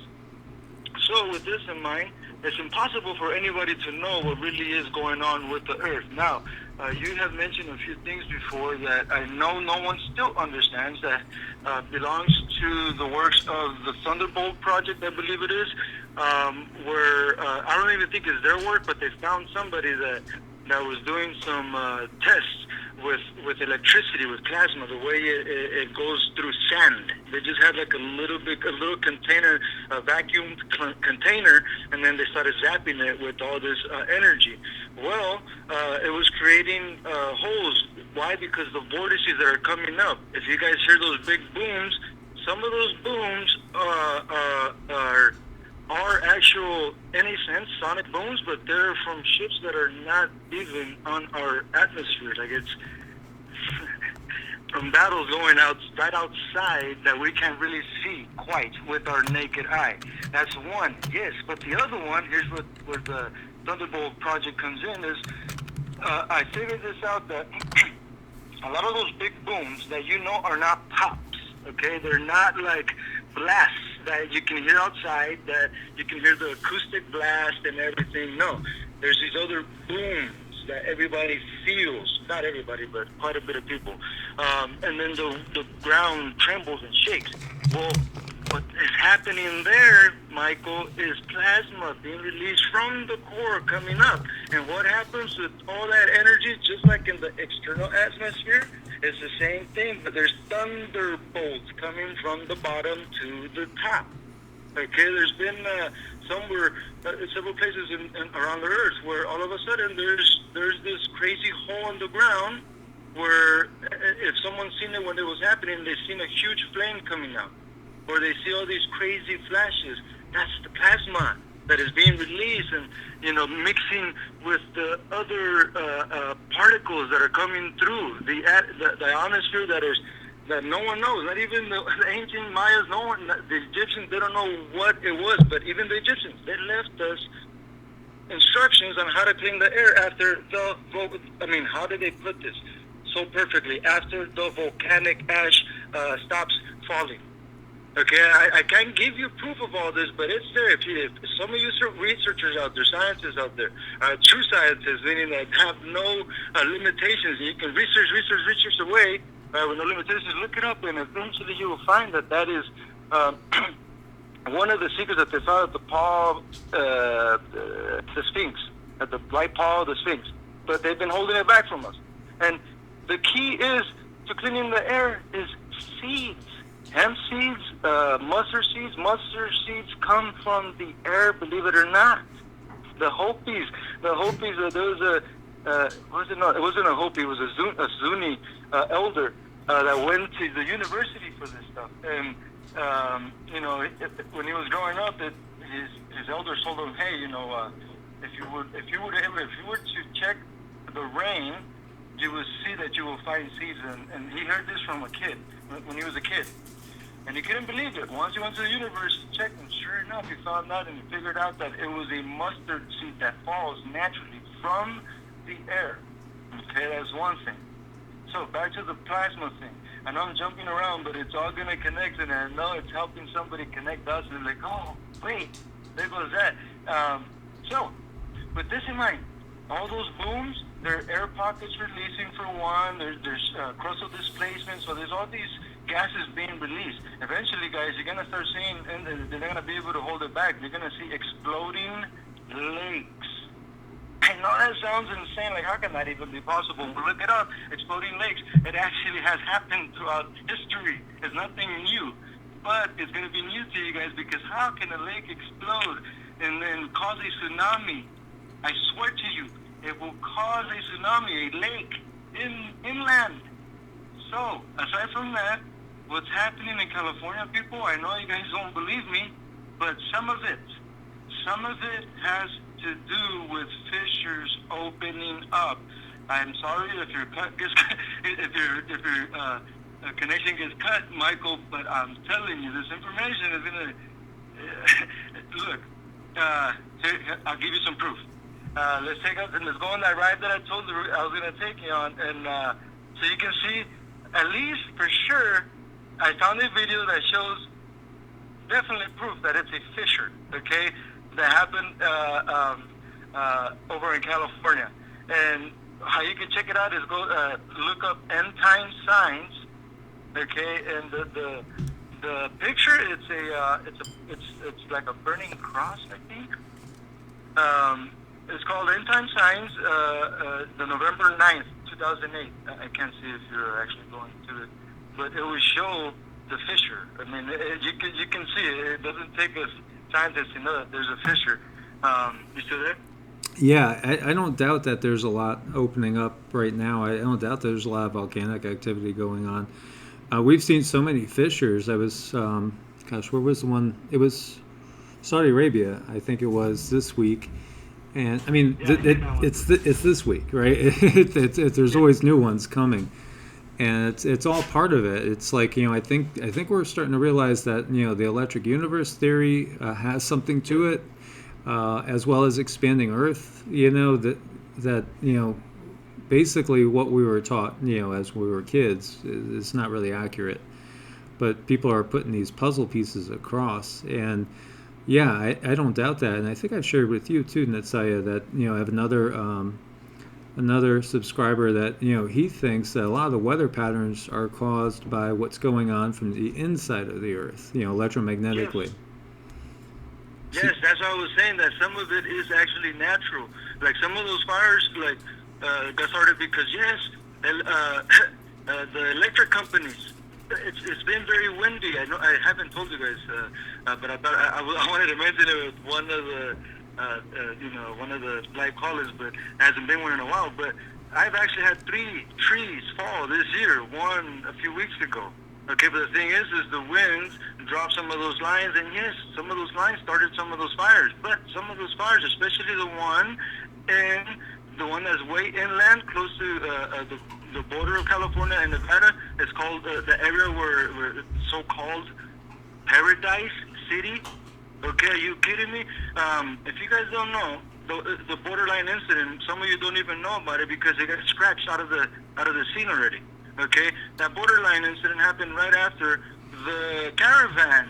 So with this in mind, it's impossible for anybody to know what really is going on with the Earth. Now, you have mentioned a few things before that I know no one still understands that belongs to the works of the Thunderbolt Project, I believe it is, where I don't even think it's their work, but they found somebody that was doing some tests with electricity, with plasma, the way it goes through sand. They just had like a little container, a vacuum container, and then they started zapping it with all this energy. Well, it was creating holes. Why? Because the vortices that are coming up. If you guys hear those big booms, some of those booms are actual, in a sense, sonic booms, but they're from ships that are not even on our atmosphere. Like it's from battles going right outside that we can't really see quite with our naked eye. That's one, yes. But the other one, here's where the Thunderbolt Project comes in, is I figured this out that a lot of those big booms that are not pops, okay? They're not like blasts that you can hear outside, that you can hear the acoustic blast and everything. No, there's these other booms that everybody feels. Not everybody, but quite a bit of people. And then the ground trembles and shakes. Well, what is happening there, Michael, is plasma being released from the core coming up. And what happens with all that energy, just like in the external atmosphere, it's the same thing, but there's thunderbolts coming from the bottom to the top. Okay, there's been several places around the Earth where all of a sudden there's this crazy hole in the ground where if someone's seen it when it was happening, they've seen a huge flame coming out, or they see all these crazy flashes. That's the plasma that is being released and mixing with the other particles that are coming through the ionosphere that no one knows, not even the ancient Mayas, no one, the Egyptians, they don't know what it was, but even the Egyptians, they left us instructions on how to clean the air after how did they put this so perfectly? After the volcanic ash stops falling. Okay, I can't give you proof of all this, but it's there. If some of you researchers out there, scientists out there, true scientists, meaning that have no limitations, you can research away with no limitations, look it up, and eventually you will find that is one of the secrets that they found at the paw, the Sphinx, at the right paw of the Sphinx. But they've been holding it back from us. And the key is to cleaning the air is seeds. Hemp seeds, mustard seeds. Mustard seeds come from the air, believe it or not. The Hopis, there was a, it wasn't a Hopi, it was a Zuni elder that went to the university for this stuff. And, when he was growing up, his elders told him, hey, if you were to check the rain, you will see that you will find seeds. And he heard this from a kid, when he was a kid. And he couldn't believe it. Once he went to the university to check, and sure enough, he found out and he figured out that it was a mustard seed that falls naturally from the air. Okay, that's one thing. So back to the plasma thing. I know I'm jumping around, but it's all going to connect, and I know it's helping somebody connect us, and they're like, oh, wait, there goes that. So, with this in mind, all those booms, there are air pockets releasing for one, there's crustal displacement, so there's all all these gases being released. Eventually, guys, you're gonna start seeing, and they're not gonna be able to hold it back. You're gonna see exploding lakes. I know that sounds insane. Like, how can that even be possible? Well, look it up. Exploding lakes. It actually has happened throughout history. It's nothing new, but it's gonna be new to you guys, because how can a lake explode and then cause a tsunami? I swear to you, it will cause a tsunami, a lake inland. So, aside from that, what's happening in California, people, I know you guys don't believe me, but some of it has to do with fissures opening up. I'm sorry if your cut gets, if your connection gets cut, Michael, but I'm telling you, this information is gonna look. Here, I'll give you some proof. Let's go on that ride that I told you I was gonna take you on, and so you can see, at least for sure, I found a video that shows definitely proof that it's a fissure, okay, that happened over in California. And how you can check it out is go look up end time signs, okay, and the picture, it's like a burning cross, I think. It's called End Time Signs, the November 9th, 2008. I can't see if you're actually going to it, but it will show the fissure. I mean, you can see it. It doesn't take a scientist to know that there's a fissure. You still there? Yeah, I don't doubt that there's a lot opening up right now. I don't doubt there's a lot of volcanic activity going on. We've seen so many fissures. I was, where was the one? It was Saudi Arabia, I think it was this week. And I mean, it's this week, right? There's always new ones coming, and it's all part of it. It's like, I think we're starting to realize that the electric universe theory has something to it, as well as expanding Earth. That basically what we were taught, as we were kids, is not really accurate. But people are putting these puzzle pieces across, and yeah, I don't doubt that, and I think I've shared with you too, Natsaya, that I have another subscriber that he thinks that a lot of the weather patterns are caused by what's going on from the inside of the Earth, electromagnetically. Yes, that's what I was saying, that some of it is actually natural. Like some of those fires, like got started because the electric companies. It's been very windy. I know I haven't told you guys, but I thought I wanted to mention it with one of the live callers, but it hasn't been one in a while. But I've actually had 3 trees fall this year. One a few weeks ago. Okay, but the thing is the winds dropped some of those lines, and yes, some of those lines started some of those fires. But some of those fires, especially the one that's way inland, close to the border of California and Nevada, is called the area where it's so-called Paradise City. Okay, are you kidding me? If you guys don't know, the borderline incident, some of you don't even know about it because it got scratched out of the scene already. Okay, that borderline incident happened right after the caravan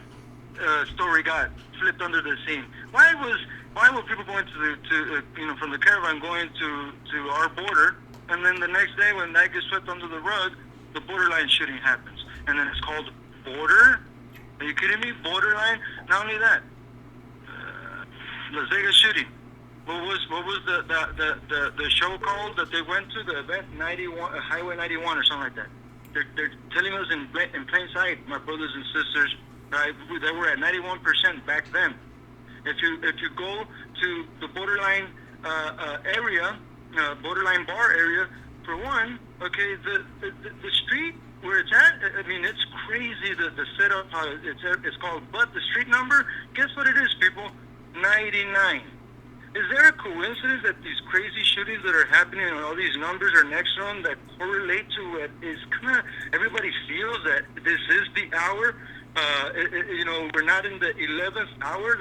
story got flipped under the scene. Why were people going from the caravan going to our border, and then the next day when that gets swept under the rug, the borderline shooting happens, and then it's called border? Are you kidding me? Borderline? Not only that, Las Vegas shooting. What was the show called that they went to, the event 91, Highway 91 or something like that? They're telling us in plain sight, my brothers and sisters, right? They were at 91% back then. If you go to the borderline area, borderline bar area, for one, okay, the street where it's at, I mean, it's crazy the setup, how it's called, but the street number, guess what it is, people? 99. Is there a coincidence that these crazy shootings that are happening and all these numbers are next to them that correlate to what is kind of, everybody feels that this is the hour? We're not in the 11th hour,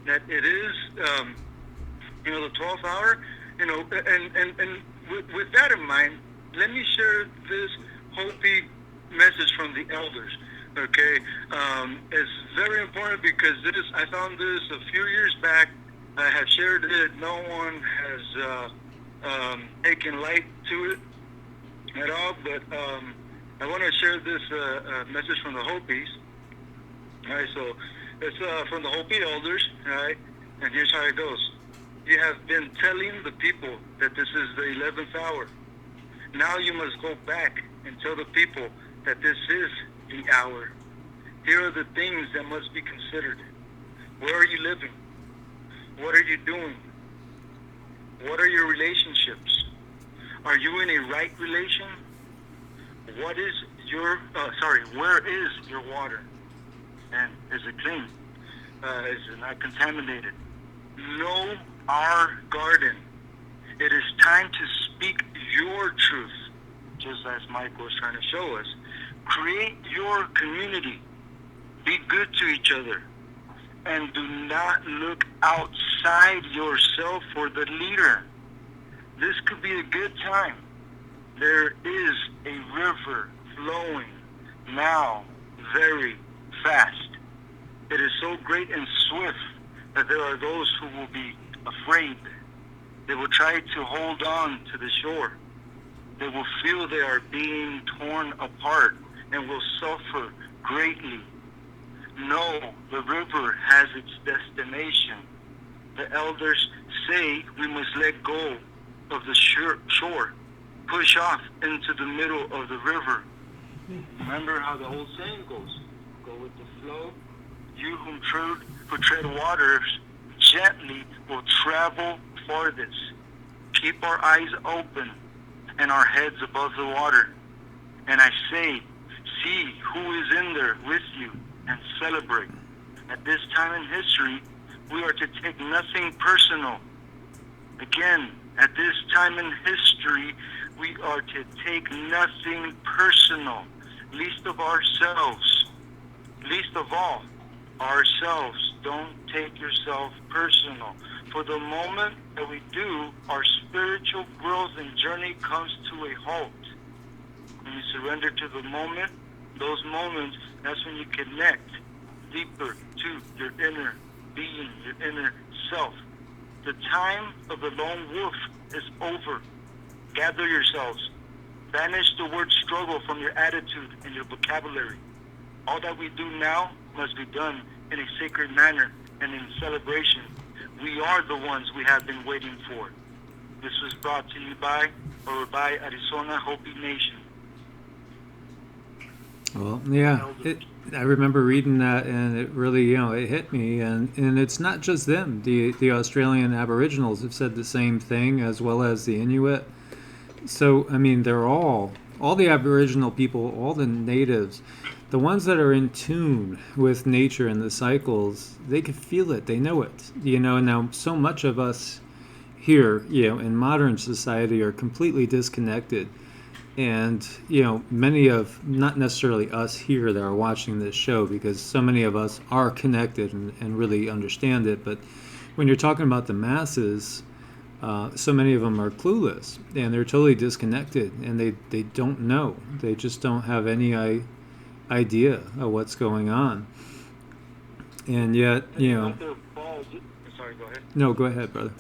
that it is, the 12th hour, and with that in mind, let me share this Hopi message from the elders. Okay, it's very important because I found this a few years back. I have shared it. No one has taken light to it at all. But I want to share this message from the Hopis. All right, so it's from the Hopi elders, all right, and here's how it goes. You have been telling the people that this is the 11th hour. Now you must go back and tell the people that this is the hour. Here are the things that must be considered. Where are you living? What are you doing? What are your relationships? Are you in a right relation? What is your, where is your water? And is it clean? Is it not contaminated? Know our garden. It is time to speak your truth, just as Michael was trying to show us. Create your community. Be good to each other. And do not look outside yourself for the leader. This could be a good time. There is a river flowing now very fast. It is so great and swift that there are those who will be afraid. They will try to hold on to the shore. They will feel they are being torn apart and will suffer greatly. No, the river has its destination. The elders say we must let go of the shore, push off into the middle of the river. Remember how the old saying goes, go with the flow. You who tread waters gently will travel farthest. Keep our eyes open and our heads above the water. And I say, see who is in there with you and celebrate. At this time in history, we are to take nothing personal. Again, at this time in history, we are to take nothing personal, least of ourselves. Least of all, ourselves. Don't take yourself personal. For the moment that we do, our spiritual growth and journey comes to a halt. When you surrender to the moment, those moments, that's when you connect deeper to your inner being, your inner self. The time of the lone wolf is over. Gather yourselves. Banish the word struggle from your attitude and your vocabulary. All that we do now must be done in a sacred manner and in celebration. We are the ones we have been waiting for. This was brought to you by Arizona Hopi Nation. Well, yeah, I remember reading that, and it really, it hit me. And it's not just them. The Australian Aboriginals have said the same thing, as well as the Inuit. So, I mean, they're all the Aboriginal people, all the natives, the ones that are in tune with nature and the cycles, they can feel it. They know it. Now so much of us here, in modern society are completely disconnected. And, many of, not necessarily us here that are watching this show, because so many of us are connected and really understand it. But when you're talking about the masses, so many of them are clueless and they're totally disconnected, and they don't know. They just don't have any idea of what's going on. And yet, Not their fault. Sorry, go ahead. No, go ahead, brother.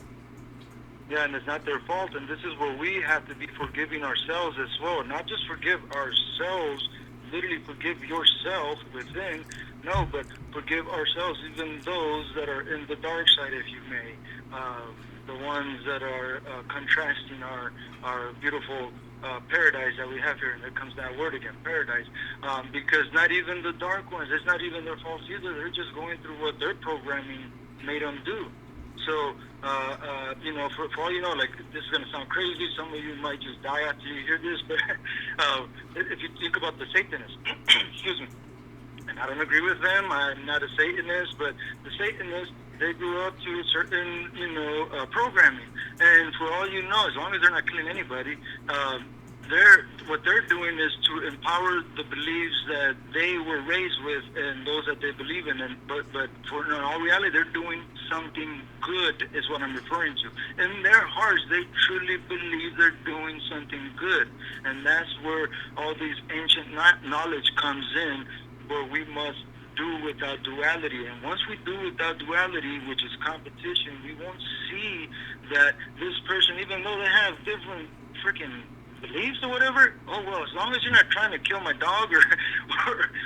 Yeah, and it's not their fault, and this is where we have to be forgiving ourselves as well. Not just forgive ourselves, literally forgive yourself within, no, but forgive ourselves, even those that are in the dark side, if you may. The ones that are contrasting our beautiful paradise that we have here, and there comes that word again, paradise, because not even the dark ones, it's not even their fault either. They're just going through what their programming made them do. So, for all you know, like, this is going to sound crazy. Some of you might just die after you hear this, but if you think about the Satanists, excuse me, and I don't agree with them. I'm not a Satanist, but the Satanists, they grew up to certain, programming. And for all you know, as long as they're not killing anybody, what they're doing is to empower the beliefs that they were raised with and those that they believe in. But in all reality, they're doing something good, is what I'm referring to. In their hearts, they truly believe they're doing something good. And that's where all these ancient knowledge comes in, where we must do without duality. And once we do without duality, which is competition, we won't see that this person, even though they have different freaking beliefs or whatever. Oh well, as long as you're not trying to kill my dog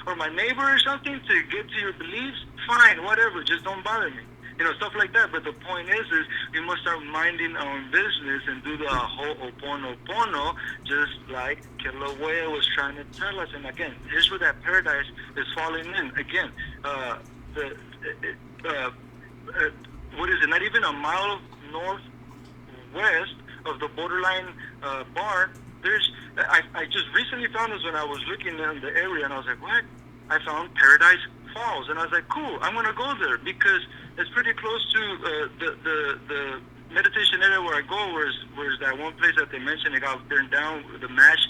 or my neighbor or something to get to your beliefs, fine, whatever. Just don't bother me. Stuff like that. But the point is we must start minding our own business and do the ho'oponopono, just like Kilauea was trying to tell us. And again, here's where that paradise is falling in. Again, what is it? Not even a mile northwest of the borderline bar. I just recently found this when I was looking in the area, and I was like, what? I found Paradise Falls, and I was like, cool, I'm gonna go there because it's pretty close to the meditation area where I go. Where's that one place that they mentioned it got burned down, the MASH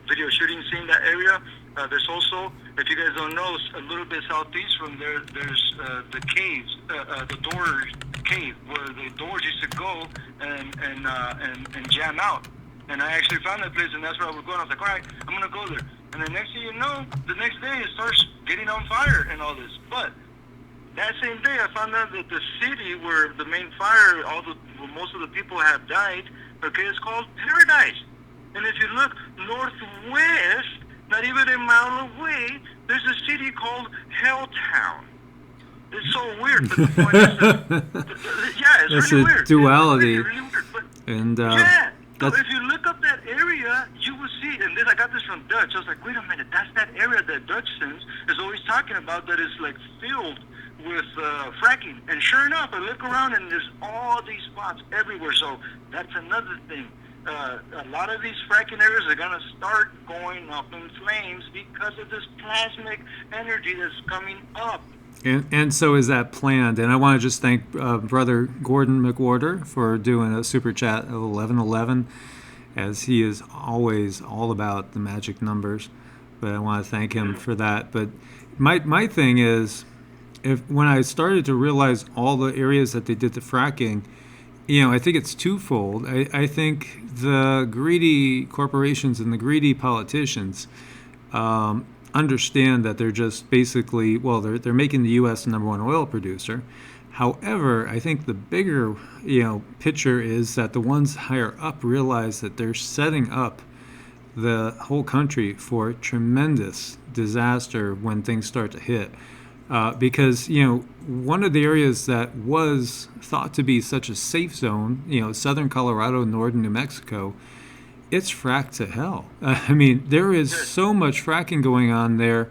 video shooting scene, that area. There's also, if you guys don't know, a little bit southeast from there, there's the caves, the door cave, where the doors used to go and jam out. And I actually found that place, and that's where I was going. I was like, all right, I'm going to go there. And the next thing you know, the next day it starts getting on fire and all this. But that same day, I found out that the city where the main fire, most of the people have died, okay, it's called Paradise. And if you look northwest, not even a mile away, there's a city called Helltown. It's so weird, but the point is yeah, it's that's really a weird. duality. It's really weird, but And yeah. So that's, if you look up that area, you will see, and I got this from Dutch. I was like, wait a minute, that's that area that Dutchson is always talking about that is like filled with fracking. And sure enough, I look around and there's all these spots everywhere. So that's another thing. A lot of these fracking areas are going to start going up in flames because of this plasmic energy that's coming up. and so is that planned? And I want to just thank Brother Gordon McWhorter for doing a super chat of 1111, as he is always all about the magic numbers. But I want to thank him for that. But my thing is, when I started to realize all the areas that they did the fracking, I think it's twofold. I think the greedy corporations and the greedy politicians understand that they're just basically, they're making the U.S. the number one oil producer. However, I think the bigger, picture is that the ones higher up realize that they're setting up the whole country for tremendous disaster when things start to hit. Because, one of the areas that was thought to be such a safe zone, southern Colorado, northern New Mexico, it's fracked to hell. I mean, there is so much fracking going on there,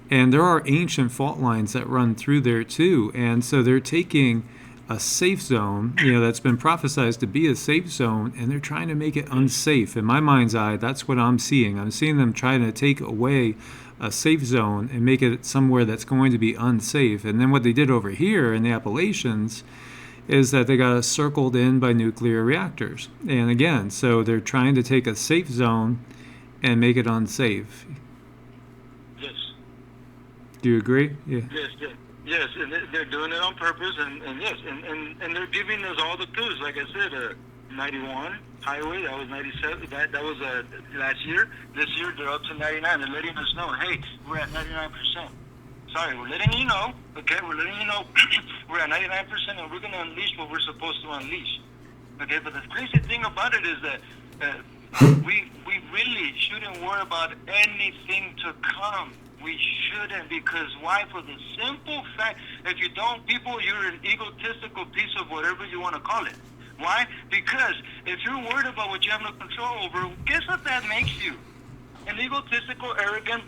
and there are ancient fault lines that run through there too. And so they're taking a safe zone, that's been prophesized to be a safe zone, and they're trying to make it unsafe. In my mind's eye, that's what I'm seeing. I'm seeing them trying to take away a safe zone and make it somewhere that's going to be unsafe. And then what they did over here in the Appalachians is that they got us circled in by nuclear reactors. And again, so they're trying to take a safe zone and make it unsafe. Yes. Do you agree? Yeah. Yes, and they're doing it on purpose, and yes, and they're giving us all the clues. Like I said, 91 highway, that was 97. That was last year. This year they're up to 99. They're letting us know, hey, we're at 99%. Sorry, we're letting you know. Okay, we're letting you know we're at 99%, and we're going to unleash what we're supposed to unleash. Okay, but the crazy thing about it is that we really shouldn't worry about anything to come. We shouldn't, because why? For the simple fact, if you don't, people, you're an egotistical piece of whatever you want to call it. Why? Because if you're worried about what you have no control over, guess what that makes you? An egotistical, arrogant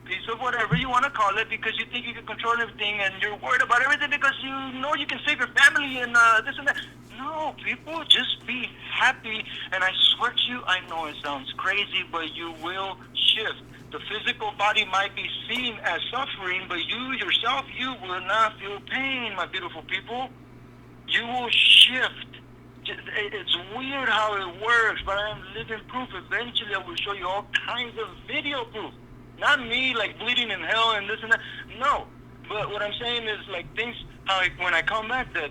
piece of whatever you want to call it, because you think you can control everything, and you're worried about everything because you know you can save your family and this and that. No, people, just be happy. And I swear to you, I know it sounds crazy, but you will shift. The physical body might be seen as suffering, but you yourself, you will not feel pain, my beautiful people. You will shift. It's weird how it works, but I am living proof. Eventually, I will show you all kinds of video proof. Not me, like, bleeding in hell and this and that. No. But what I'm saying is, like, things, when I come back, the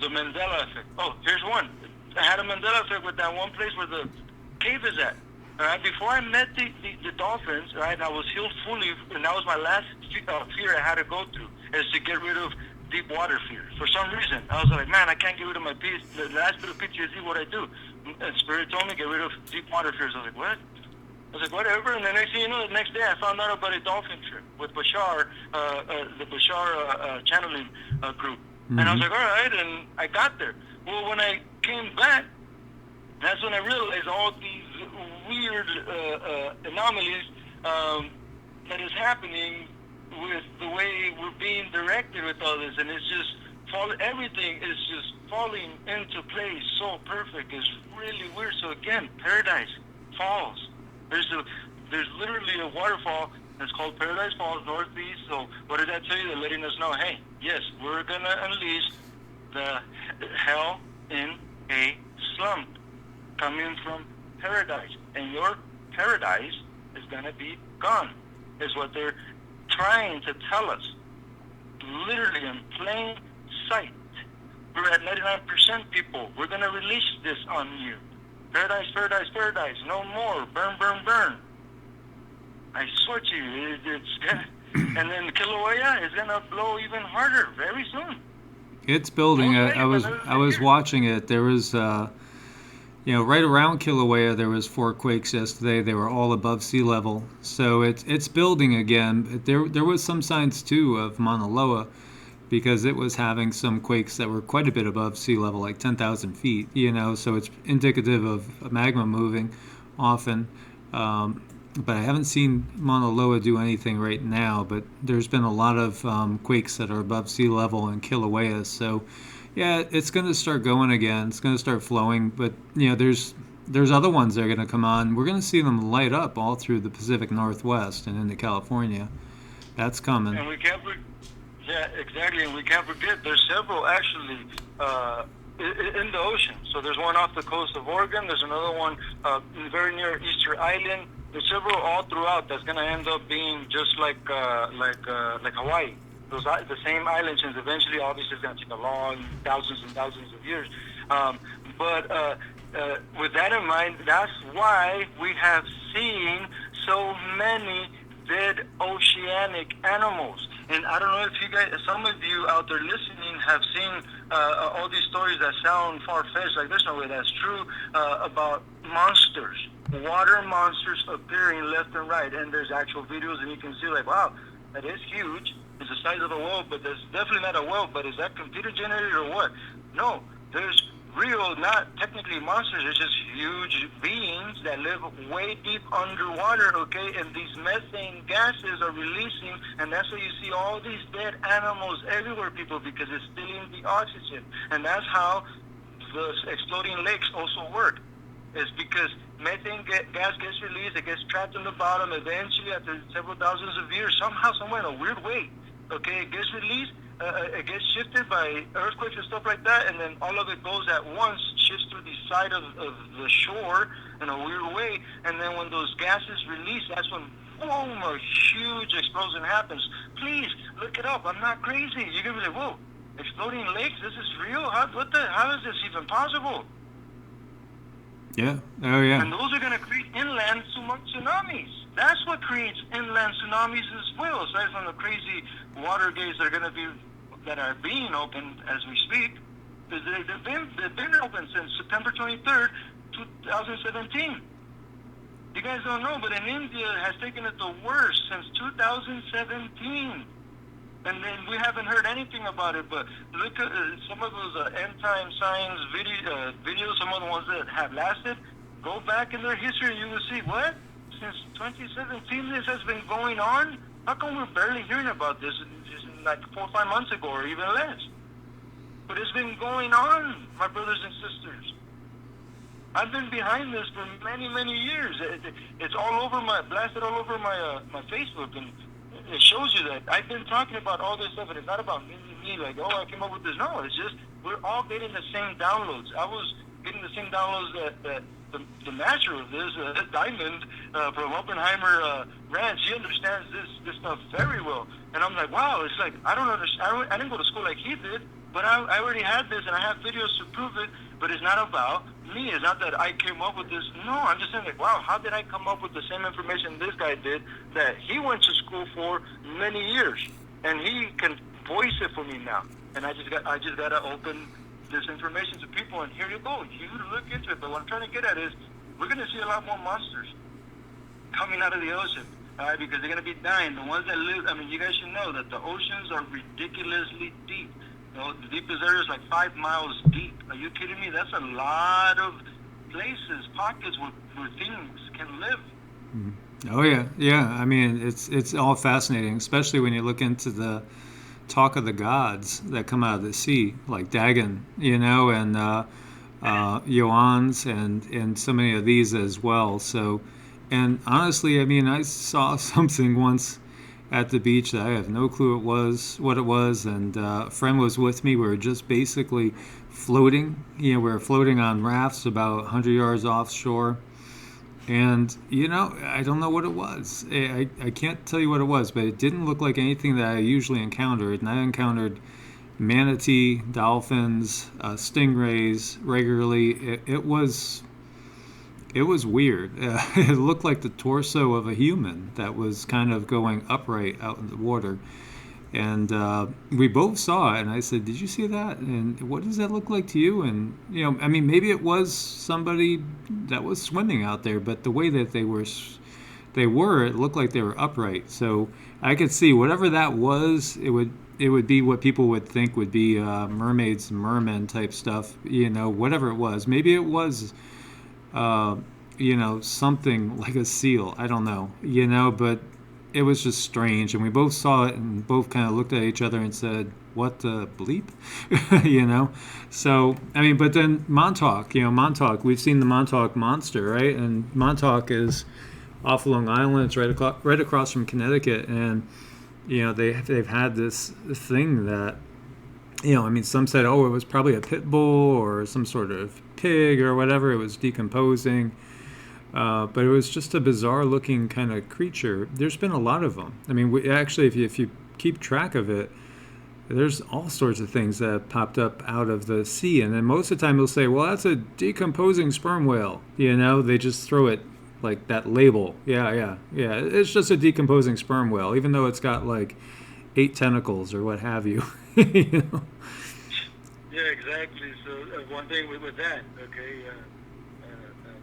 Mandela effect. Oh, here's one. I had a Mandela effect with that one place where the cave is at. All right, before I met the dolphins, right, I was healed fully, and that was my last fear I had to go through, is to get rid of deep water fear. For some reason, I was like, man, I can't get rid of my the last bit of PTSD. What I do? And Spirit told me get rid of deep water fears. I was like, what? I was like, whatever. And the next thing you know, the next day I found out about a dolphin trip with Bashar, the Bashar channeling group. Mm-hmm. And I was like, all right. And I got there. Well, when I came back, that's when I realized all these weird anomalies that is happening with the way we're being directed with all this, and it's just everything is just falling into place so perfect. It's really weird. So again, Paradise Falls. There's literally a waterfall that's called Paradise Falls, northeast. So what did that tell you? They're letting us know, hey, yes, we're gonna unleash the hell in a slum coming from paradise, and your paradise is gonna be gone. Is what they're trying to tell us, literally in plain sight. We're at 99% people. We're going to release this on you. Paradise, paradise, paradise. No more. Burn, burn, burn. I swear to you, it's gonna, and then Kilauea is going to blow even harder very soon. It's building. I was watching it. There was, right around Kilauea, there was 4 quakes yesterday. They were all above sea level, so it's building again. There was some signs too of Mauna Loa, because it was having some quakes that were quite a bit above sea level, like 10,000 feet. So it's indicative of magma moving often. But I haven't seen Mauna Loa do anything right now. But there's been a lot of quakes that are above sea level in Kilauea, so. Yeah, it's going to start going again. It's going to start flowing, but there's other ones that are going to come on. We're going to see them light up all through the Pacific Northwest and into California. That's coming. And we can't, yeah, exactly. And we can't forget there's several actually in the ocean. So there's one off the coast of Oregon. There's another one very near Easter Island. There's several all throughout that's going to end up being just like Hawaii. The same island chains. Eventually, obviously, it's going to take a long thousands and thousands of years. But with that in mind, that's why we have seen so many dead oceanic animals. And I don't know if you guys, some of you out there listening, have seen all these stories that sound far-fetched, like there's no way that's true, about monsters, water monsters appearing left and right. And there's actual videos, and you can see, like, wow, that is huge. It's the size of a whale, but there's definitely not a whale. But is that computer generated or what? No, there's real, not technically monsters. It's just huge beings that live way deep underwater, okay? And these methane gases are releasing, and that's why you see all these dead animals everywhere, people, because it's stealing the oxygen. And that's how the exploding lakes also work. It's because methane gas gets released, it gets trapped in the bottom. Eventually, after several thousands of years, somehow, somewhere, in a weird way, okay, it gets released, it gets shifted by earthquakes and stuff like that, and then all of it goes at once, shifts through the side of the shore in a weird way, and then when those gases release, that's when, boom, a huge explosion happens. Please, look it up. I'm not crazy. You're going to be like, whoa, exploding lakes? This is real? How is this even possible? Yeah. Oh, yeah. And those are going to create inland tsunamis. That's what creates inland tsunamis as well, aside from the crazy water gates that are being opened as we speak. They've been open since September 23rd, 2017. You guys don't know, but in India has taken it the worst since 2017. And then we haven't heard anything about it, but look at some of those end time signs videos, some of the ones that have lasted. Go back in their history and you will see, what? Since 2017 this has been going on? How come we're barely hearing about this just like 4 or 5 months ago or even less? But it's been going on, my brothers and sisters. I've been behind this for many, many years. It's blasted all over my Facebook, and it shows you that I've been talking about all this stuff, and it's not about me, like, oh, I came up with this. No, it's just we're all getting the same downloads. I was getting the same downloads that the master of this, Diamond from Oppenheimer Ranch, he understands this stuff very well. And I'm like, wow, it's like, I don't understand. I didn't go to school like he did, but I already had this, and I have videos to prove it. But it's not about me. It's not that I came up with this. No, I'm just saying, like, wow, how did I come up with the same information this guy did that he went to school for many years? And he can voice it for me now. And I just gotta open this information to people, and here you go. You look into it. But what I'm trying to get at is, we're gonna see a lot more monsters coming out of the ocean, all right? Because they're gonna be dying. The ones that live, I mean, you guys should know that the oceans are ridiculously deep. You know, the deepest area is like 5 miles deep. Are you kidding me? That's a lot of places, pockets where things can live. Oh yeah. I mean, it's all fascinating, especially when you look into the talk of the gods that come out of the sea, like Dagon, and Joans, and so many of these as well. So, and honestly, I mean, I saw something once at the beach that I have no clue what it was, and a friend was with me. We were just basically floating. We were floating on rafts about 100 yards offshore. And, I don't know what it was. I can't tell you what it was, but it didn't look like anything that I usually encountered. And I encountered manatee, dolphins, stingrays regularly. It was weird. It looked like the torso of a human that was kind of going upright out in the water. And we both saw it, and I said, "Did you see that? And what does that look like to you?" And I mean, maybe it was somebody that was swimming out there, but the way that they were, it looked like they were upright. So I could see whatever that was. It would be what people would think would be mermaids, mermen type stuff. Whatever it was. Maybe it was, something like a seal. I don't know. But it was just strange, and we both saw it and both kind of looked at each other and said, "What the bleep?" So, I mean, but then Montauk, we've seen the Montauk monster, right? And Montauk is off Long Island. It's right across from Connecticut, and they've had this thing that, I mean, some said, oh, it was probably a pit bull or some sort of pig or whatever. It was decomposing. But it was just a bizarre-looking kind of creature. There's been a lot of them. I mean, actually, if you keep track of it, there's all sorts of things that have popped up out of the sea. And then most of the time they'll say, well, that's a decomposing sperm whale. They just throw it like that label. Yeah. It's just a decomposing sperm whale, even though it's got like 8 tentacles or what have you. Yeah, exactly. So one thing with that, okay,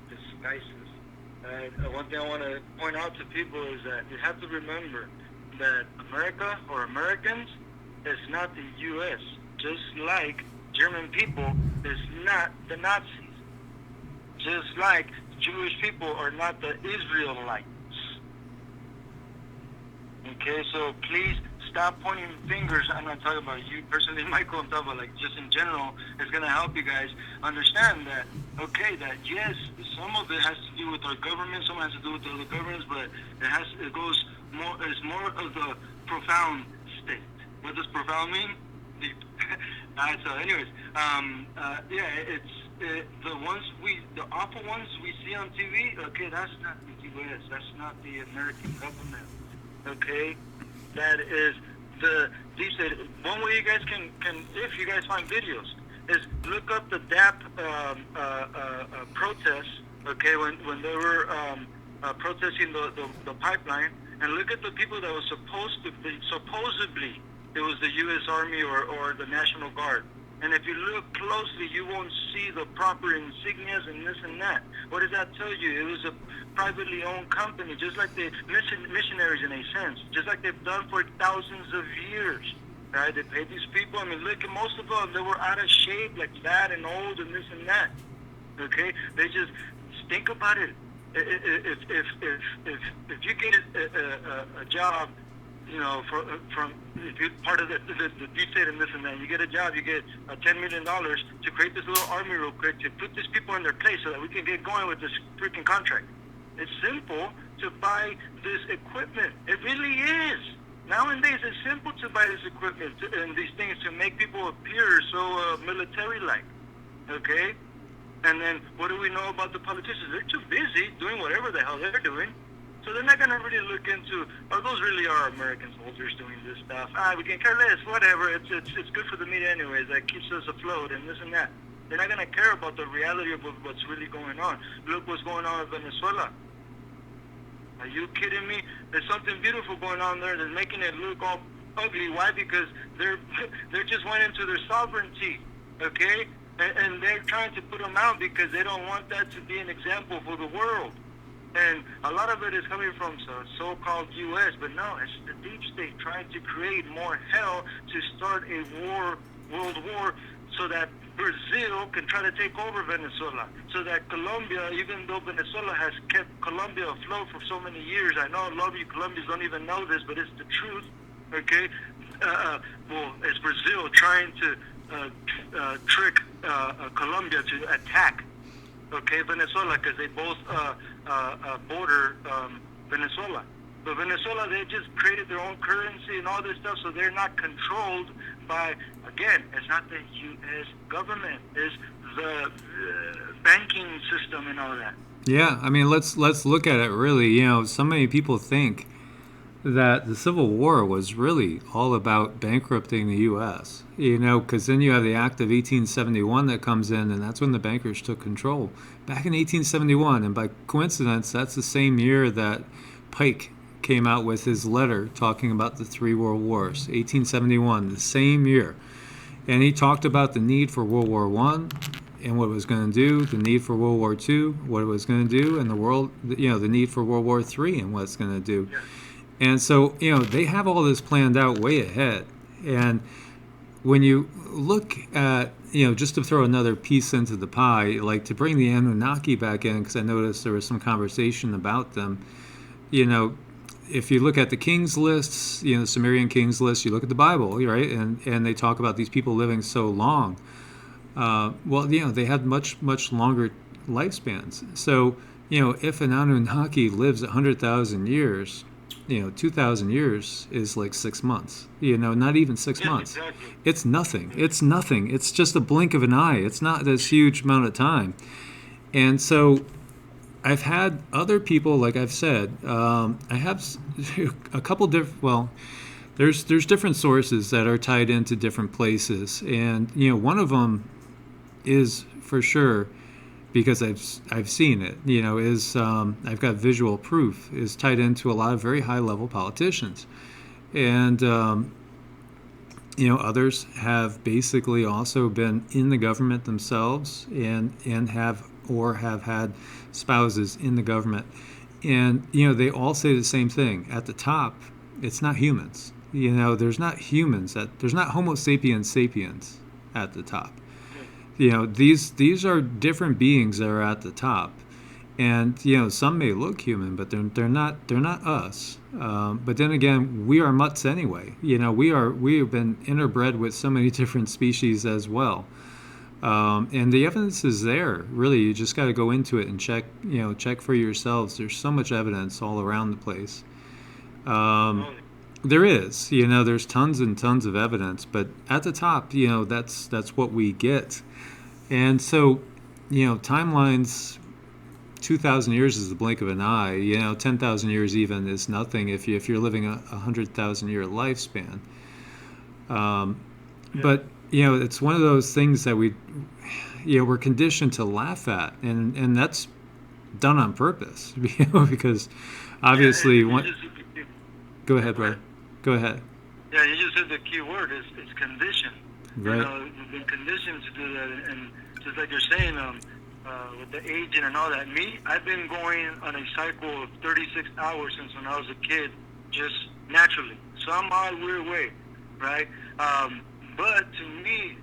disguises. One thing I want to point out to people is that you have to remember that America or Americans is not the U.S., just like German people is not the Nazis, just like Jewish people are not the Israelites. Okay, so please stop pointing fingers. I'm not talking about you personally, Michael. I'm talking about like just in general. It's going to help you guys understand that, okay, that yes, some of it has to do with our government, some has to do with other governments, but it's more of the profound state. What does profound mean? Deep. Alright, so anyways, the awful ones we see on TV, okay, that's not the U.S., that's not the American government, okay? That is the deep state. One way you guys can, if you guys find videos, is look up the DAP protests, okay, when they were protesting the pipeline, and look at the people that were supposedly it was the U.S. Army or the National Guard. And if you look closely, you won't see the proper insignias and this and that. What does that tell you? It was a privately owned company, just like the missionaries in a sense, just like they've done for thousands of years. Right? They paid these people. I mean, look at most of them. They were out of shape, like fat and old and this and that. Okay? They just think about it. If you get a job, from if you're part of the deep state and this and that, you get a job, you get $10 million to create this little army real quick to put these people in their place so that we can get going with this freaking contract. It's simple to buy this equipment. It really is. Nowadays, it's simple to buy this equipment and these things to make people appear so military-like. Okay? And then what do we know about the politicians? They're too busy doing whatever the hell they're doing. So they're not going to really look into, those really are American soldiers doing this stuff. We can care less, whatever. It's good for the media anyways. That keeps us afloat and this and that. They're not going to care about the reality of what's really going on. Look what's going on in Venezuela. Are you kidding me? There's something beautiful going on there that's making it look all ugly. Why? Because they're just went into their sovereignty, okay? And they're trying to put them out because they don't want that to be an example for the world. And a lot of it is coming from so-called U.S., but no, it's the deep state trying to create more hell to start a world war, so that Brazil can try to take over Venezuela, so that Colombia, even though Venezuela has kept Colombia afloat for so many years, I know a lot of you Colombians don't even know this, but it's the truth, okay? Well, it's Brazil trying to trick Colombia to attack, okay, Venezuela, because they both border Venezuela. But Venezuela, they just created their own currency and all this stuff, so they're not controlled by, again, it's not the U.S. government, it's the banking system and all that. Yeah, I mean, let's look at it really. You know, so many people think that the Civil War was really all about bankrupting the U.S., you know, because then you have the Act of 1871 that comes in, and that's when the bankers took control. Back in 1871, and by coincidence, that's the same year that Pike came out with his letter talking about the three world wars, 1871, the same year. And he talked about the need for World War I and what it was going to do, the need for World War II, what it was going to do, and the need for World War III and what it's going to do. And so, you know, they have all this planned out way ahead. And when you look at, you know, just to throw another piece into the pie, like to bring the Anunnaki back in, because I noticed there was some conversation about them, you know, if you look at the king's lists, you know, the Sumerian king's list, you look at the Bible, right, and they talk about these people living so long. Well, you know, they had much longer lifespans. So, you know, if an Anunnaki lives 100,000 years, you know, 2,000 years is like 6 months. You know, not even 6 months. Exactly. It's nothing. It's nothing. It's just a blink of an eye. It's not this huge amount of time. And so I've had other people, like I've said, I have a couple different, well, there's different sources that are tied into different places. And, you know, one of them is for sure, because I've seen it, you know, is I've got visual proof, is tied into a lot of very high level politicians. And, you know, others have basically also been in the government themselves and have had spouses in the government. And, you know, they all say the same thing. At the top, it's not humans. You know, there's not humans. There's not Homo sapiens sapiens at the top. You know, these are different beings that are at the top. And, you know, some may look human, but they're not us. But then again, we are mutts anyway. You know, we have been interbred with so many different species as well. And the evidence is there. Really, you just got to go into it and check for yourselves. There's so much evidence all around the place. There is, you know, there's tons and tons of evidence, but at the top, you know, that's what we get. And so, you know, timelines, 2,000 years is the blink of an eye. You know, 10,000 years even is nothing if you're living a 100,000 year lifespan. But you know, it's one of those things that we're conditioned to laugh at, and that's done on purpose, you know, because obviously Go ahead, brother. Go ahead. Yeah, you just said the key word is conditioned. Right. You know, we've been conditioned to do that, and just like you're saying, with the aging and all that. I've been going on a cycle of 36 hours since when I was a kid, just naturally, some odd weird way, right? But to me,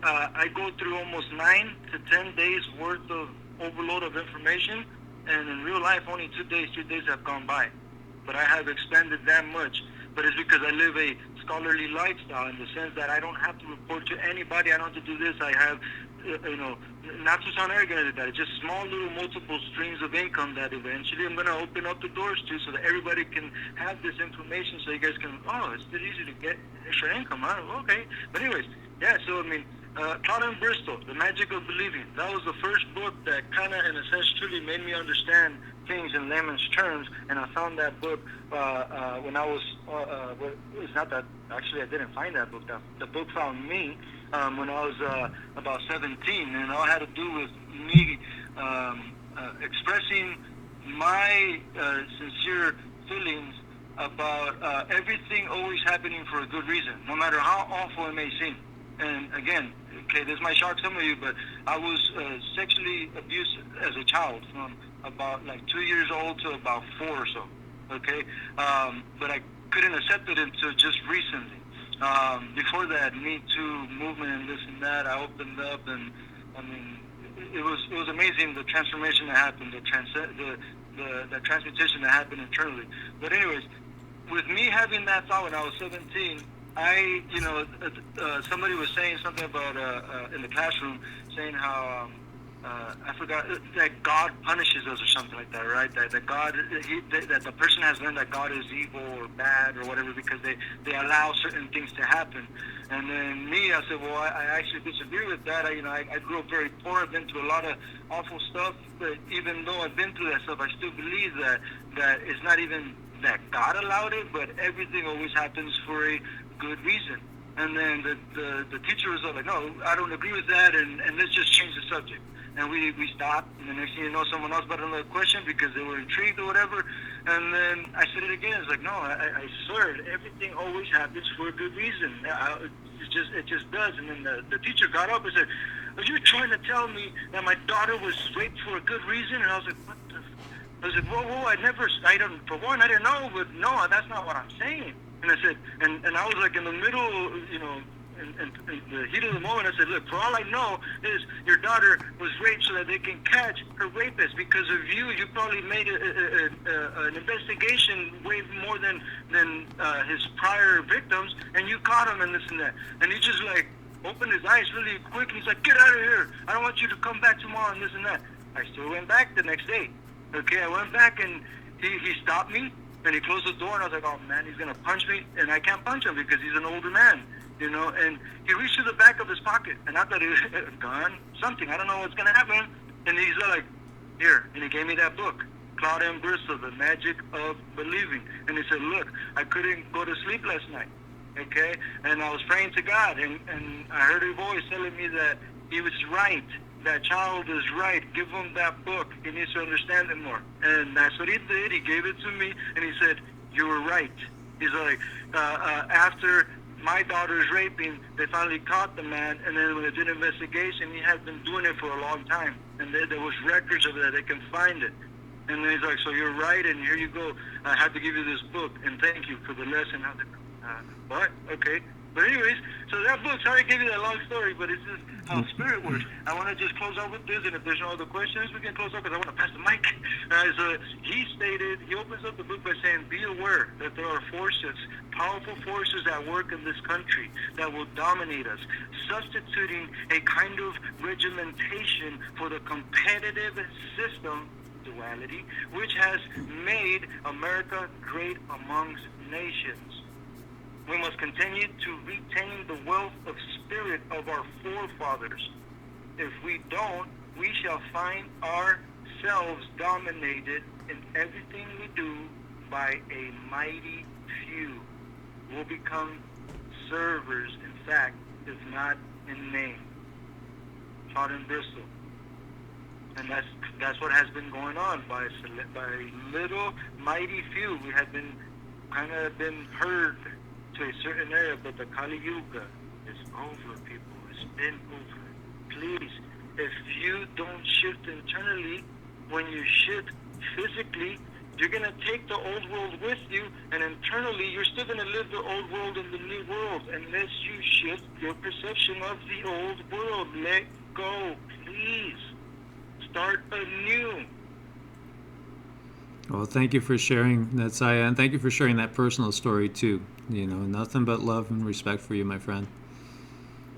I go through almost 9 to 10 days worth of overload of information, and in real life, only 2 days, 3 days have gone by. But I have expended that much. But it's because I live a scholarly lifestyle in the sense that I don't have to report to anybody. I don't have to do this. I have, you know, not to sound arrogant at that, it's just small little multiple streams of income that eventually I'm going to open up the doors to so that everybody can have this information so you guys can, oh, it's pretty easy to get extra income, huh? Okay. But anyways, yeah, so I mean, Cloud and Bristol, The Magic of Believing, that was the first book that kind of, in a sense, truly made me understand things in layman's terms, and I found that book when I was, it's not that, actually I didn't find that book, the book found me when I was about 17, and it all had to do with me expressing my sincere feelings about everything always happening for a good reason, no matter how awful it may seem. And again, okay, this might shock some of you, but I was sexually abused as a child from about like 2 years old to about 4 or so. Okay, but I couldn't accept it until just recently. Before that, Me Too movement and this and that, I opened up, and I mean, it was amazing the transformation that happened, the transmutation that happened internally. But anyways, with me having that thought when I was 17, somebody was saying something about in the classroom, saying how I forgot that God punishes us or something like that, right? That God, that the person has learned that God is evil or bad or whatever because they allow certain things to happen. And then me, I said, well, I actually disagree with that. I grew up very poor. I've been through a lot of awful stuff, but even though I've been through that stuff, I still believe that it's not even that God allowed it, but everything always happens for a good reason. And then the teacher was like, no, I don't agree with that, and let's just change the subject. And we stopped, and the next thing you know, someone else brought another question because they were intrigued or whatever. And then I said it again. It's like, no, I swear, everything always happens for a good reason. It just does. And then the teacher got up and said, are you trying to tell me that my daughter was raped for a good reason? And I was like, what the? I said, whoa, I didn't know, but no, that's not what I'm saying. And I said, and I was like in the middle, in the heat of the moment, I said, look, for all I know is your daughter was raped so that they can catch her rapist. Because of you, you probably made an investigation way more than his prior victims, and you caught him and this and that. And he just like opened his eyes really quick, and he's like, get out of here. I don't want you to come back tomorrow and this and that. I still went back the next day. Okay, I went back, and he stopped me, and he closed the door, and I was like, oh man, he's going to punch me, and I can't punch him because he's an older man. And he reached to the back of his pocket, and I thought he was a gun, something. I don't know what's going to happen. And he's like, here. And he gave me that book, Claude M. Bristol, The Magic of Believing. And he said, look, I couldn't go to sleep last night, okay? And I was praying to God, and I heard a voice telling me that he was right. That child is right. Give him that book. He needs to understand it more. And that's what he did. He gave it to me, and he said, you were right. He's like, after my daughter's raping, they finally caught the man, and then when they did an investigation, he had been doing it for a long time, and there was records of it. They can find it. And then he's like, so you're right, and here you go. I had to give you this book, and thank you for the lesson. I was like, what? Okay. But anyways, so that book, sorry I gave you that long story, but it's just how spirit works. I want to just close out with this, and if there's no other questions, we can close out because I want to pass the mic. So he opens up the book by saying, be aware that there are forces, powerful forces at work in this country that will dominate us, substituting a kind of regimentation for the competitive system, duality, which has made America great amongst nations. We must continue to retain the wealth of spirit of our forefathers. If we don't, we shall find ourselves dominated in everything we do by a mighty few. We'll become servers, in fact, if not in name. Claude M. Bristol. And that's what has been going on by little mighty few. We have been been heard to a certain area, but the Kali Yuga is over, people. It's been over. Please, if you don't shift internally, when you shift physically, you're going to take the old world with you, and internally, you're still going to live the old world in the new world, unless you shift your perception of the old world. Let go, please. Start anew. Well, thank you for sharing that, Saya, and thank you for sharing that personal story, too. Nothing but love and respect for you, my friend.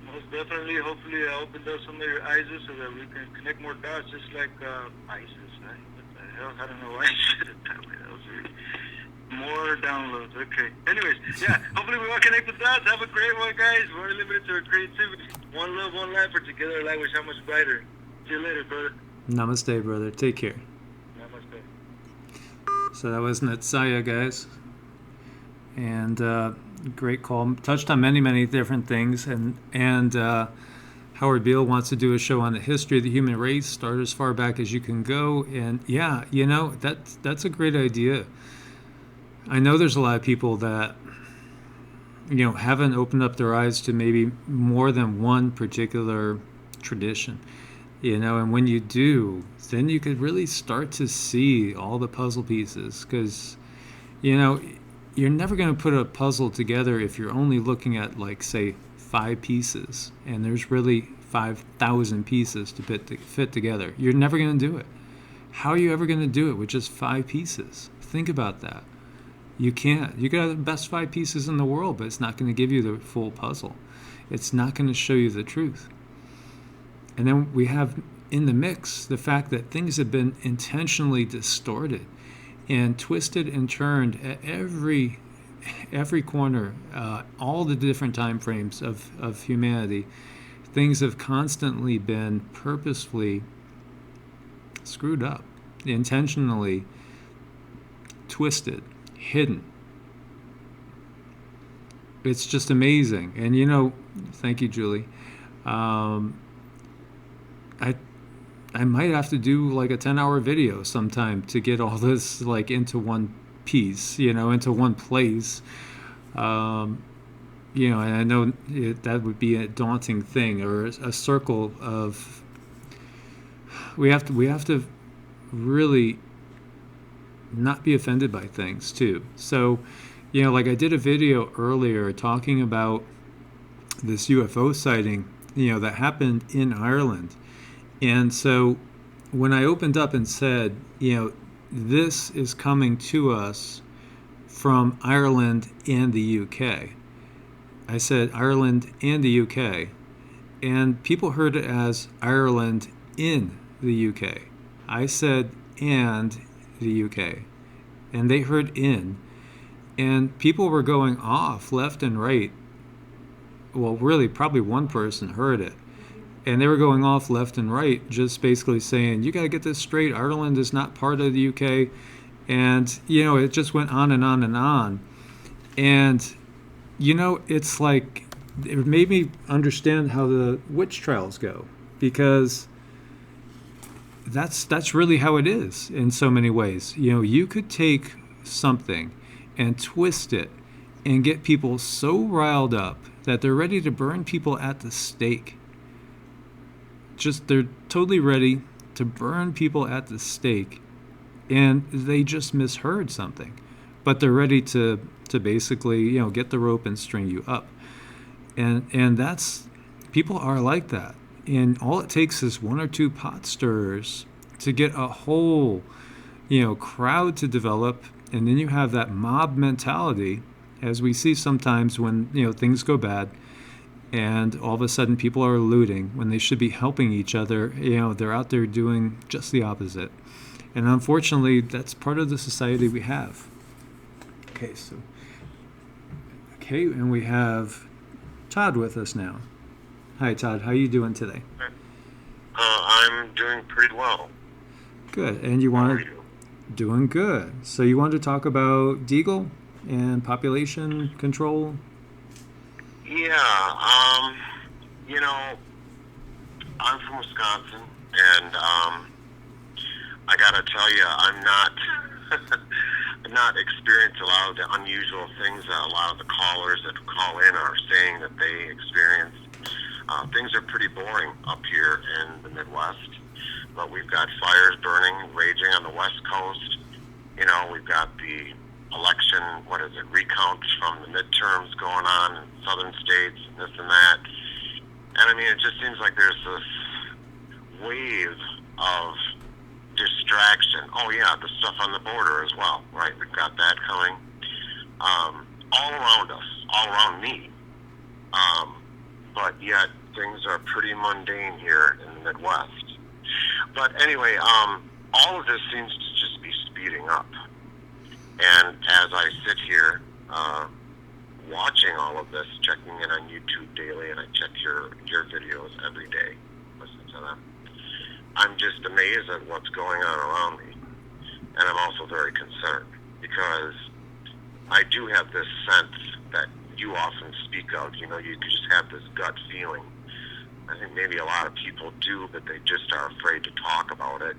Most definitely. Hopefully, I opened up some of your eyes so that we can connect more dots, just like ISIS, right? What the hell? I don't know why I said it that way. That was really... More downloads. Okay. Anyways, yeah, hopefully we all connect the dots. Have a great one, guys. We're limited to our creativity. One love, one life, for together our life is how much brighter. See you later, brother. Namaste, brother. Take care. Namaste. So that was Natsaya, guys. And great call. Touched on many, many different things. And Howard Beale wants to do a show on the history of the human race, start as far back as you can go. And yeah, that's a great idea. I know there's a lot of people that, haven't opened up their eyes to maybe more than one particular tradition, and when you do, then you could really start to see all the puzzle pieces, because, you know, you're never going to put a puzzle together if you're only looking at, like, say, 5 pieces, and there's really 5,000 pieces to fit together. You're never going to do it. How are you ever going to do it with just 5 pieces? Think about that. You can't. You could have the best 5 pieces in the world, but it's not going to give you the full puzzle. It's not going to show you the truth. And then we have in the mix the fact that things have been intentionally distorted and twisted and turned at every corner, all the different time frames of humanity. Things have constantly been purposefully screwed up, intentionally twisted, hidden. It's just amazing. And thank you, Julie. I might have to do like a 10-hour video sometime to get all this like into one piece, into one place. And I know that would be a daunting thing, or a circle of. We have to really not be offended by things too. So, like I did a video earlier talking about this UFO sighting, that happened in Ireland. And so when I opened up and said, this is coming to us from Ireland and the UK, I said Ireland and the UK, and people heard it as Ireland in the UK. I said and the UK, and they heard in, and people were going off left and right. Well, really, probably one person heard it, and they were going off left and right, just basically saying, you got to get this straight, Ireland is not part of the UK. And, it just went on and on and on. And, it's like, it made me understand how the witch trials go, because that's really how it is in so many ways. You could take something and twist it and get people so riled up that they're ready to burn people at the stake. They're totally ready to burn people at the stake, and they just misheard something, but they're ready to basically get the rope and string you up, and that's, people are like that, and all it takes is one or two pot stirrers to get a whole crowd to develop, and then you have that mob mentality, as we see sometimes when things go bad. And all of a sudden people are looting when they should be helping each other. They're out there doing just the opposite. And unfortunately, that's part of the society we have. Okay, and we have Todd with us now. Hi, Todd. How are you doing today? I'm doing pretty well. Good. And How are you? Doing good. So you wanted to talk about Deagle and population control? Yeah, I'm from Wisconsin, and I gotta tell you, I'm not experienced a lot of the unusual things that a lot of the callers that call in are saying that they experience. Things are pretty boring up here in the Midwest, but we've got fires burning, raging on the West Coast. We've got the election, recounts from the midterms going on in southern states, and this and that. And I mean, it just seems like there's this wave of distraction. Oh yeah, the stuff on the border as well, right? We've got that coming. All around us, all around me. But yet, things are pretty mundane here in the Midwest. But anyway, all of this seems to just be speeding up. And as I sit here watching all of this, checking in on YouTube daily, and I check your videos every day, listen to them, I'm just amazed at what's going on around me. And I'm also very concerned, because I do have this sense that you often speak of, you could just have this gut feeling. I think maybe a lot of people do, but they just are afraid to talk about it.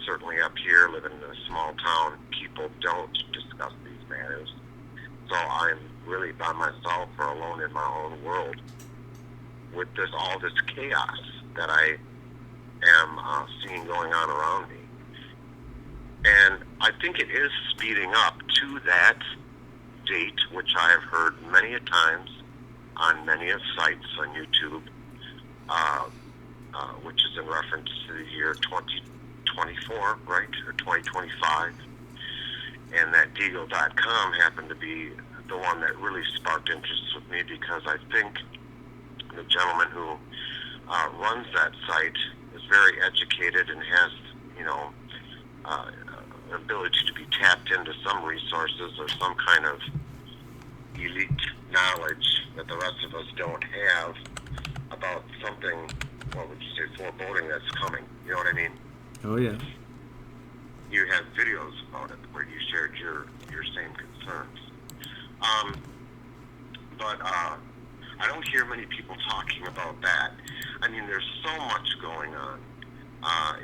Certainly up here, living in a small town, people don't discuss these So I'm really by myself or alone in my own world with all this chaos that I am seeing going on around me. And I think it is speeding up to that date, which I have heard many a times on many of sites on YouTube, which is in reference to the year 2024, right, or 2025. And that Deagle.com happened to be the one that really sparked interest with me, because I think the gentleman who runs that site is very educated and has, an ability to be tapped into some resources or some kind of elite knowledge that the rest of us don't have about something, what would you say, foreboding that's coming. You know what I mean? Oh, yeah. You have videos about it where you shared your same concerns. But I don't hear many people talking about that. I mean, there's so much going on.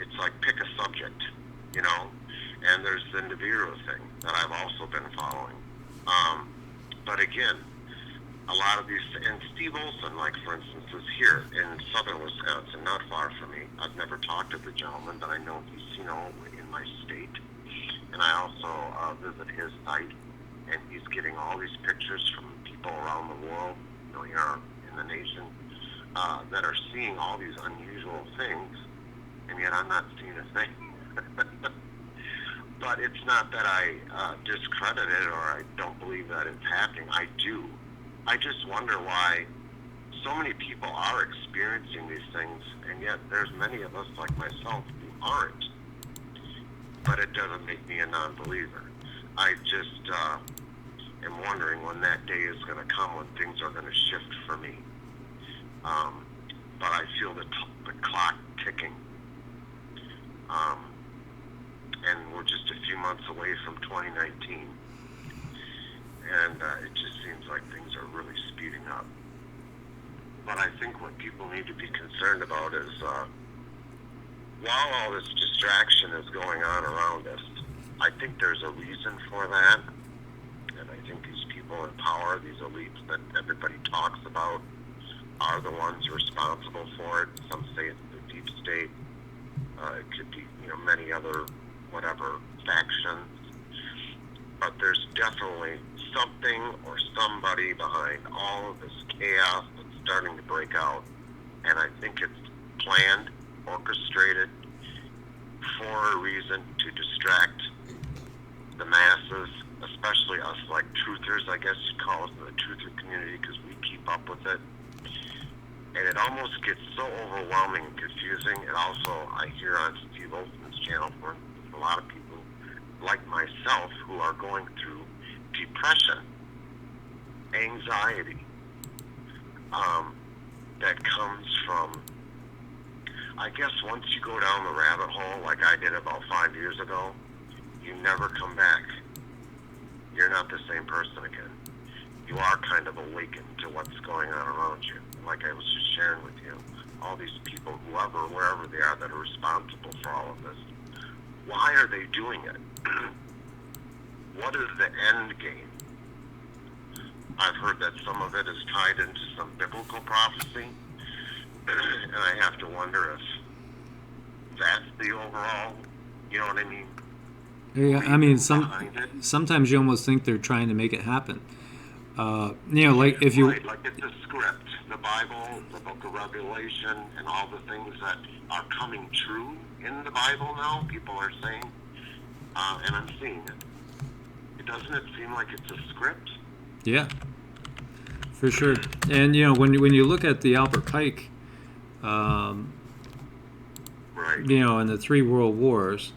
It's like pick a subject, and there's the Nibiru thing that I've also been following. But again, a lot of these, and Steve Olson, like for instance, is here in southern Wisconsin, not far from me. I've never talked to the gentleman, but I know he's, in my state. And I also visit his site, and he's getting all these pictures from people around the world, here in the nation, that are seeing all these unusual things, and yet I'm not seeing a thing. But it's not that I discredit it or I don't believe that it's happening. I do. I just wonder why so many people are experiencing these things, and yet there's many of us like myself who aren't. But it doesn't make me a non-believer. I just am wondering when that day is going to come, when things are going to shift for me. But I feel the clock ticking. And we're just a few months away from 2019. And it just seems like things are really speeding up. But I think what people need to be concerned about is, while all this distraction is going on around us, I think there's a reason for that. And I think these people in power, these elites that everybody talks about, are the ones responsible for it. Some say it's the deep state. It could be, many other whatever factions. But there's definitely something or somebody behind all of this chaos that's starting to break out. And I think it's planned, orchestrated for a reason to distract the masses, especially us like truthers, I guess you'd call us in the truther community, because we keep up with it. And it almost gets so overwhelming and confusing. And also, I hear on Steve Olson's channel, for a lot of people like myself who are going through depression, anxiety, that comes from, I guess, once you go down the rabbit hole, like I did about 5 years ago, you never come back. You're not the same person again. You are kind of awakened to what's going on around you. Like I was just sharing with you, all these people, wherever they are, that are responsible for all of this. Why are they doing it? What is the end game? I've heard that some of it is tied into some biblical prophecy, and I have to wonder if that's the overall, you know what I mean? Yeah, I mean, sometimes you almost think they're trying to make it happen. Like if you... Right, like it's a script. The Bible, the book of Revelation, and all the things that are coming true in the Bible now, people are saying, and I'm seeing it. Doesn't it seem like it's a script? Yeah, for sure. And, when you look at the Albert Pike, right. In the 3 world wars,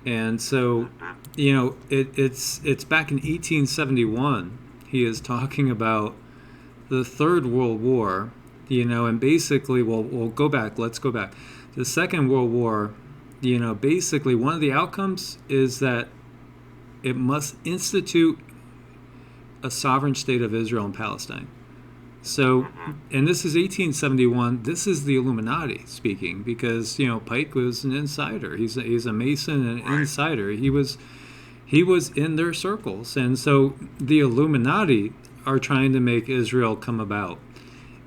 and so, it's back in 1871, he is talking about the Third World War, and basically, we'll go back, let's go back. The Second World War, basically one of the outcomes is that it must institute a sovereign state of Israel and Palestine. So, and this is 1871, this is the Illuminati speaking, because, Pike was an insider. He's a Mason and an insider. He was He was in their circles, and so the Illuminati are trying to make Israel come about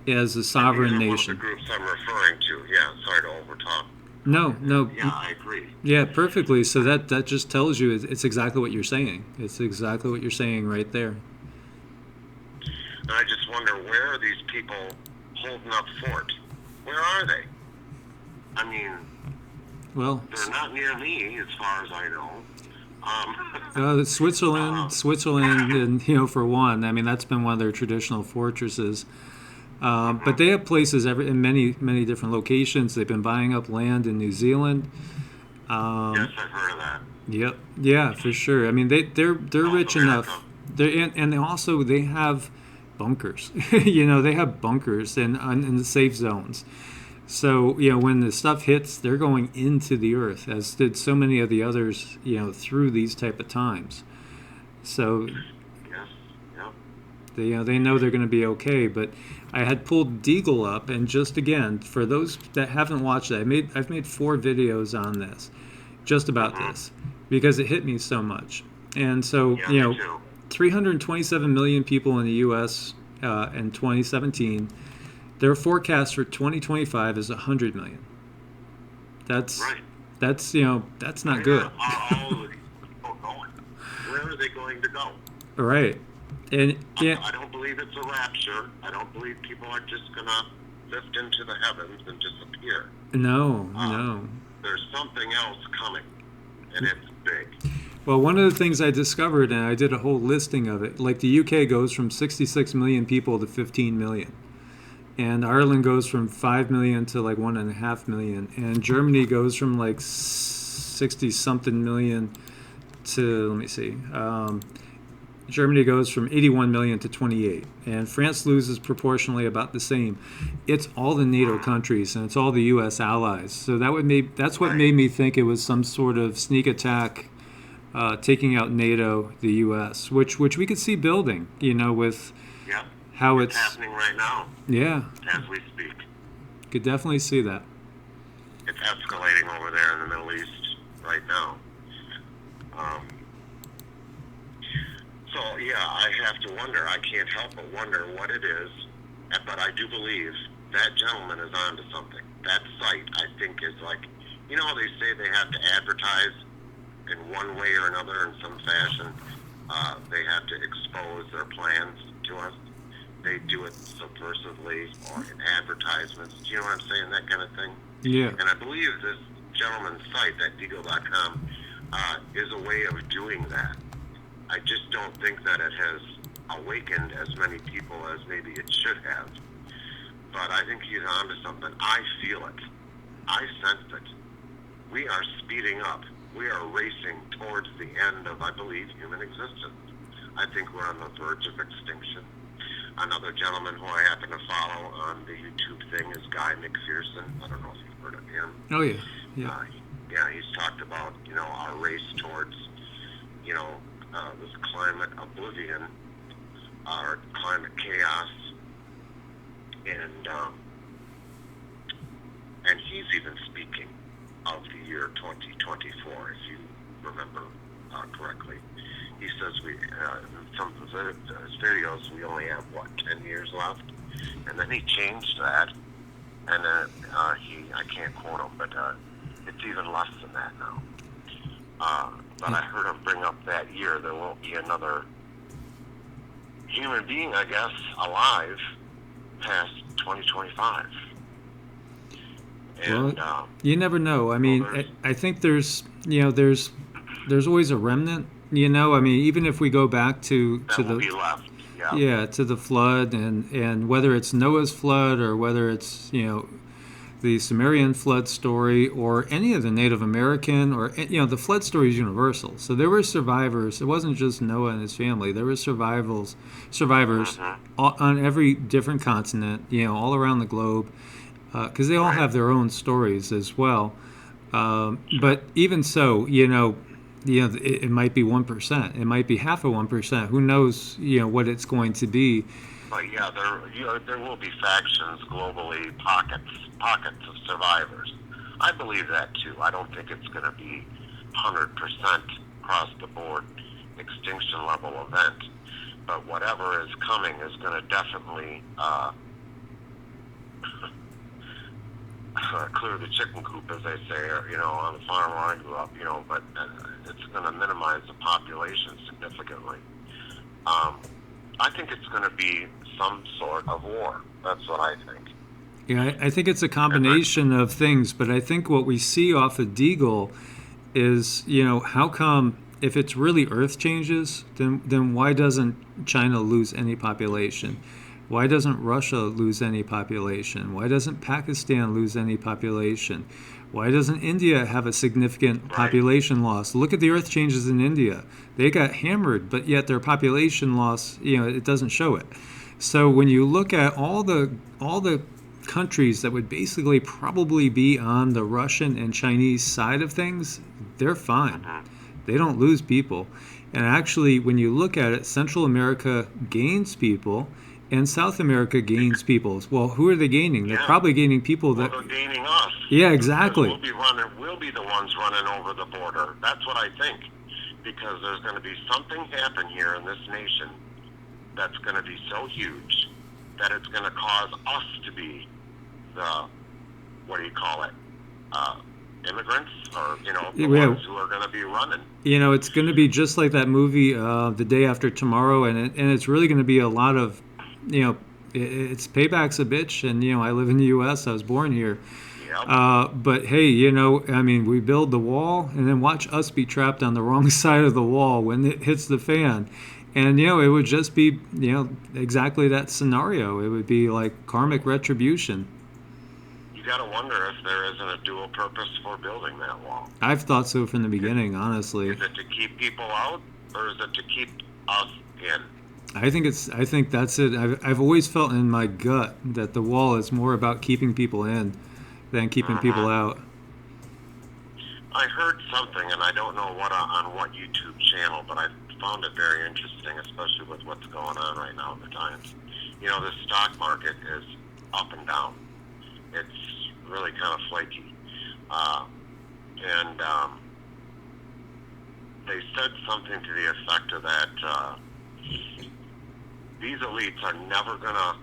as a sovereign nation. One of the groups I'm referring to. Yeah, sorry to overtalk. No. Yeah, I agree. Yeah, perfectly. So that just tells you it's exactly what you're saying. It's exactly what you're saying right there. And I just wonder, where are these people holding up fort? Where are they? I mean, well, they're not near me, as far as I know. Switzerland, and for one, I mean that's been one of their traditional fortresses. But they have places in many different locations. They've been buying up land in New Zealand. Yes, I've heard of that. Yep, yeah, for sure. I mean they're rich enough. And they have bunkers. They have bunkers in the safe zones. So, when the stuff hits, they're going into the earth, as did so many of the others, through these type of times. So, yes, yep. they know they're going to be okay. But I had pulled Deagle up, and just again, for those that haven't watched it, I've made 4 videos on this, just about this, because it hit me so much. And so, 327 million people in the U.S. In 2017. Their forecast for 2025 is 100 million. That's right. That's not good. Where are they going to go? Right. And I don't believe it's a rapture. I don't believe people are just gonna lift into the heavens and disappear. No. There's something else coming, and it's big. Well, one of the things I discovered, and I did a whole listing of it, like the UK goes from 66 million people to 15 million. And Ireland goes from 5 million to like 1.5 million. And Germany goes from like 60-something million to, let me see, Germany goes from 81 million to 28. And France loses proportionally about the same. It's all the NATO countries, and it's all the U.S. allies. So that's what made me think it was some sort of sneak attack, taking out NATO, the U.S., which we could see building, with... Yep. How it's happening right now. Yeah. As we speak. Could definitely see that. It's escalating over there in the Middle East right now. So, I have to wonder. I can't help but wonder what it is. But I do believe that gentleman is onto something. That site, I think, is like, how they say they have to advertise in one way or another in some fashion. They have to expose their plans to us. They do it subversively or in advertisements. Do you know what I'm saying? That kind of thing. Yeah. And I believe this gentleman's site, that Deagle.com, is a way of doing that. I just don't think that it has awakened as many people as maybe it should have. But I think he's onto something. I feel it. I sense it. We are speeding up. We are racing towards the end of, I believe, human existence. I think we're on the verge of extinction. Another gentleman who I happen to follow on the YouTube thing is Guy McPherson. I don't know if you've heard of him. Oh, yeah. He's talked about, our race towards, this climate oblivion, our climate chaos. And he's even speaking of the year 2024, if you remember correctly. He says some of his videos, we only have, 10 years left? And then he changed that, and then I can't quote him, but it's even less than that now. But I heard him bring up that year there won't be another human being, I guess, alive past 2025. And, well, you never know. I mean, I think there's always a remnant. I mean, even if we go back to the be left. To the flood, and whether it's Noah's flood or whether it's the Sumerian flood story or any of the Native American or the flood story is universal. So there were survivors. It wasn't just Noah and his family. There were survivors on every different continent, all around the globe, because they all have their own stories as well. But even so, it might be 1%. It might be half of 1%. Who knows, what it's going to be. But there will be factions globally, pockets of survivors. I believe that too. I don't think it's going to be 100% across the board extinction level event. But whatever is coming is going to definitely clear the chicken coop, as they say, or, on the farm where I grew up, but it's going to minimize the population significantly. I think it's going to be some sort of war. That's what I think. Yeah, I think it's a combination of things, but I think what we see off of Deagle is, how come if it's really Earth changes, then why doesn't China lose any population? Why doesn't Russia lose any population? Why doesn't Pakistan lose any population? Why doesn't India have a significant population loss? Look at the Earth changes in India. They got hammered, but yet their population loss, it doesn't show it. So when you look at all the countries that would basically probably be on the Russian and Chinese side of things, they're fine. They don't lose people. And actually, when you look at it, Central America gains people, and South America gains people. Well, who are they gaining? They're probably gaining people that... Well, they're gaining us. Yeah, exactly. We'll be the ones running over the border. That's what I think. Because there's going to be something happen here in this nation that's going to be so huge that it's going to cause us to be the, immigrants, or, the ones who are going to be running. It's going to be just like that movie, The Day After Tomorrow, and it's really going to be a lot of, it's payback's a bitch, and, I live in the U.S., I was born here. Yep. But hey, we build the wall, and then watch us be trapped on the wrong side of the wall when it hits the fan. And, it would just be, exactly that scenario. It would be like karmic retribution. You got to wonder if there isn't a dual purpose for building that wall. I've thought so from the beginning, honestly. Is it to keep people out, or is it to keep us in? I think that's it. I've always felt in my gut that the wall is more about keeping people in than keeping people out. I heard something, and I don't know on what YouTube channel, but I found it very interesting, especially with what's going on right now in the times. The stock market is up and down. It's really kind of flaky. And they said something to the effect of that these elites are never going to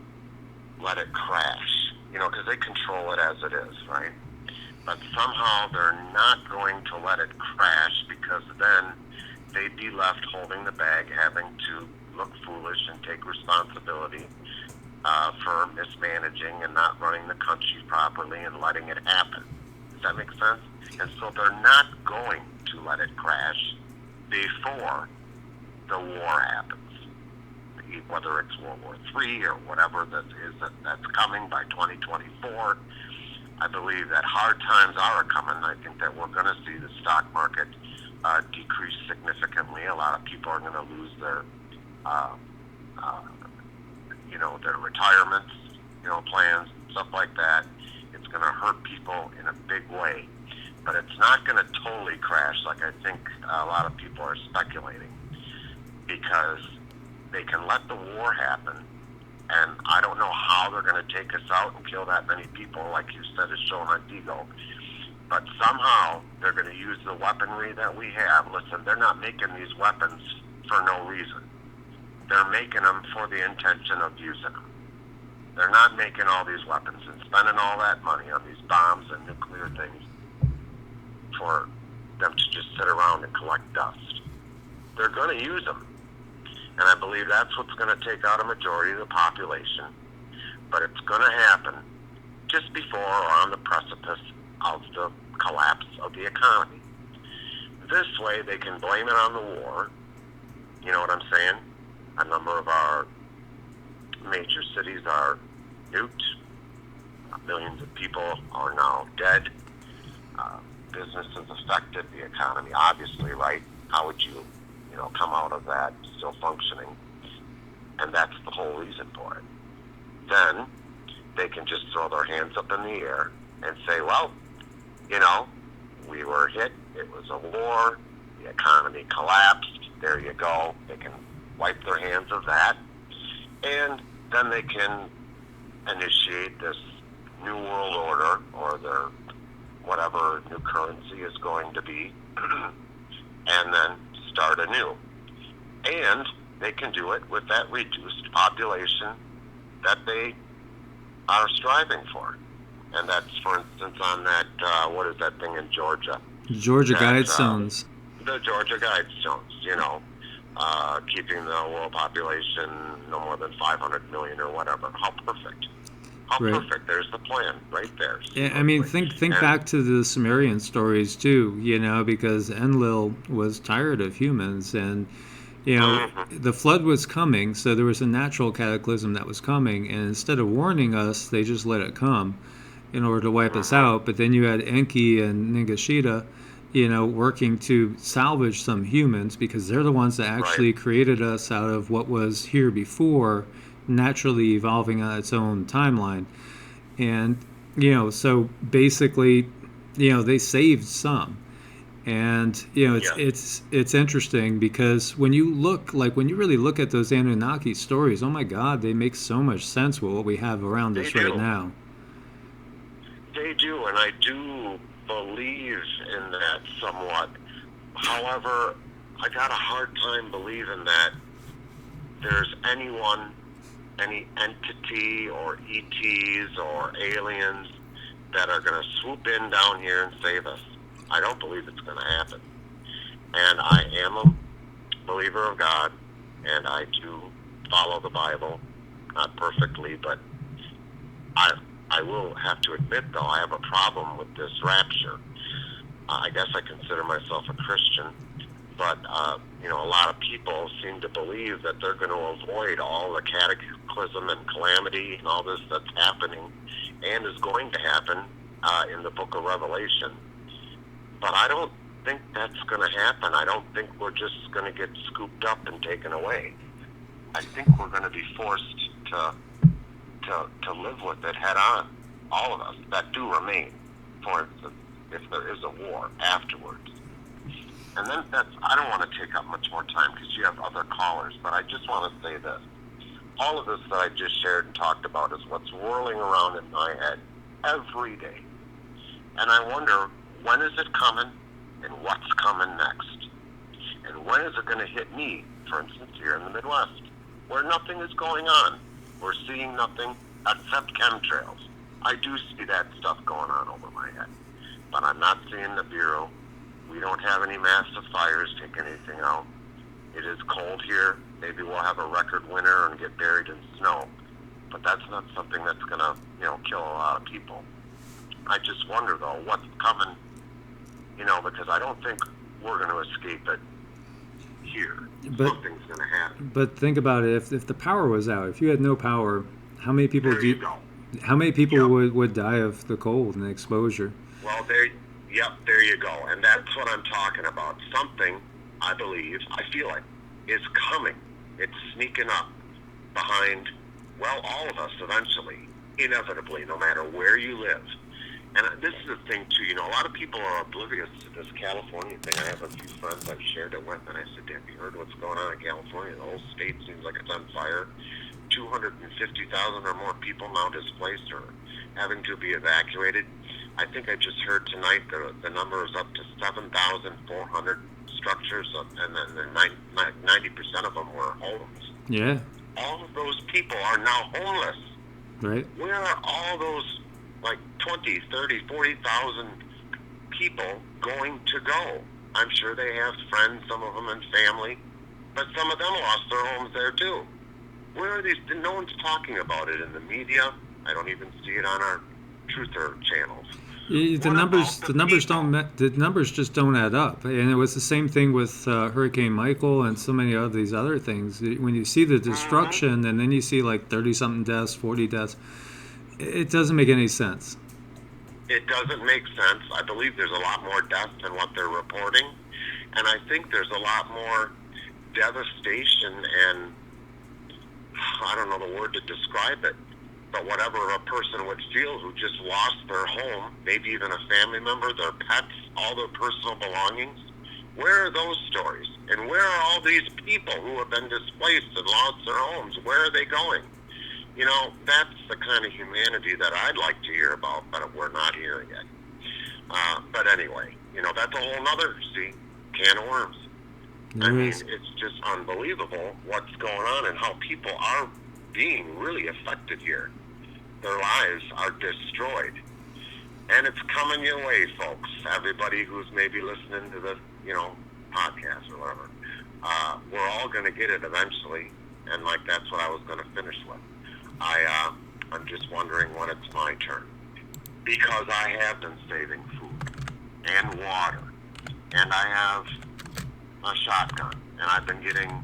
let it crash, because they control it as it is, right? But somehow they're not going to let it crash, because then they'd be left holding the bag, having to look foolish and take responsibility for mismanaging and not running the country properly and letting it happen. Does that make sense? And so they're not going to let it crash before the war happens. Whether it's World War III or whatever that's coming by 2024, I believe that hard times are coming. I think that we're going to see the stock market decrease significantly. A lot of people are going to lose their their retirements, plans, stuff like that. It's going to hurt people in a big way, but it's not going to totally crash like I think a lot of people are speculating, because they can let the war happen, and I don't know how they're going to take us out and kill that many people, like you said, is shown on Deagle. But somehow they're going to use the weaponry that we have. Listen, they're not making these weapons for no reason. They're making them for the intention of using them. They're not making all these weapons and spending all that money on these bombs and nuclear things for them to just sit around and collect dust. They're going to use them. And I believe that's what's going to take out a majority of the population. But it's going to happen just before or on the precipice of the collapse of the economy. This way they can blame it on the war. You know what I'm saying? A number of our major cities are nuked. Millions of people are now dead. Businesses affected, the economy, obviously, right? How would you come out of that still functioning? And that's the whole reason for it. Then they can just throw their hands up in the air and say, well, we were hit, it was a war, the economy collapsed, there you go. They can wipe their hands of that, and then they can initiate this new world order, or their whatever new currency is going to be, and then start anew. And they can do it with that reduced population that they are striving for. And that's, for instance, on that, what is that thing in Georgia? Georgia Guidestones. The Georgia Guidestones, you know, keeping the world population no more than 500 million or whatever. How perfect. How Right. perfect. There's the plan right there. Yeah, I mean, think back to the Sumerian stories too, you know, because Enlil was tired of humans, and you know, the flood was coming, so there was a natural cataclysm that was coming, and instead of warning us, they just let it come in order to wipe us out. But then you had Enki and Ningishita, you know, working to salvage some humans because they're the ones that actually created us out of what was here before, naturally evolving on its own timeline. And you know, so basically, you know, they saved some. And you know, it's interesting because when you really look at those Anunnaki stories, oh my God, they make so much sense with what we have around us right now. They do, and I do believe in that somewhat. However, I got a hard time believing that there's anyone, any entity or ETs or aliens that are going to swoop in down here and save us. I don't believe it's going to happen. And I am a believer of God, and I do follow the Bible, not perfectly, but I will have to admit, though, I have a problem with this rapture. I guess I consider myself a Christian, but, you know, a lot of people seem to believe that they're going to avoid all the cataclysm and calamity and all this that's happening and is going to happen in the book of Revelation. But I don't think that's going to happen. I don't think we're just going to get scooped up and taken away. I think we're going to be forced to live with it head on, all of us that do remain, for instance, if there is a war afterwards. And then I don't want to take up much more time because you have other callers, but I just want to say this. All of this that I just shared and talked about is what's whirling around in my head every day. And I wonder, when is it coming and what's coming next? And when is it going to hit me, for instance, here in the Midwest, where nothing is going on? We're seeing nothing except chemtrails. I do see that stuff going on over my head, but I'm not seeing the Bureau. We don't have any massive fires taking anything out. It is cold here. Maybe we'll have a record winter and get buried in snow, but that's not something that's going to, you know, kill a lot of people. I just wonder, though, what's coming, you know, because I don't think we're going to escape it here. Something's going to happen. But think about it. If the power was out, if you had no power, how many people would die of the cold and the exposure? Well, there you go. And that's what I'm talking about. Something, I believe, I feel it, is coming. It's sneaking up behind, well, all of us eventually, inevitably, no matter where you live. And this is the thing, too, you know, a lot of people are oblivious to this California thing. I have a few friends I've shared it with, and I said, have you heard what's going on in California? The whole state seems like it's on fire. 250,000 or more people now displaced or having to be evacuated. I think I just heard tonight the number is up to 7,400 structures, and then 90% of them were homes. Yeah. All of those people are now homeless. Right. Where are all those, like, 20, 30, 40,000 people going to go? I'm sure they have friends, some of them, and family, but some of them lost their homes there, too. Where are these? No one's talking about it in the media. I don't even see it on our truther channels. The numbers just don't add up, and it was the same thing with Hurricane Michael and so many of these other things. When you see the destruction, and then you see like 30-something deaths, 40 deaths, it doesn't make any sense. It doesn't make sense. I believe there's a lot more deaths than what they're reporting, and I think there's a lot more devastation and I don't know the word to describe it, but whatever a person would feel who just lost their home, maybe even a family member, their pets, all their personal belongings. Where are those stories? And where are all these people who have been displaced and lost their homes? Where are they going? You know, that's the kind of humanity that I'd like to hear about, but we're not hearing it. But anyway, you know, that's a whole nother, can of worms. I mean, Yes. it's just unbelievable what's going on and how people are being really affected here. Their lives are destroyed. And it's coming your way, folks. Everybody who's maybe listening to this, podcast or whatever. We're all going to get it eventually. And that's what I was going to finish with. I'm just wondering when it's my turn. Because I have been saving food and water. And I have a shotgun. And I've been getting,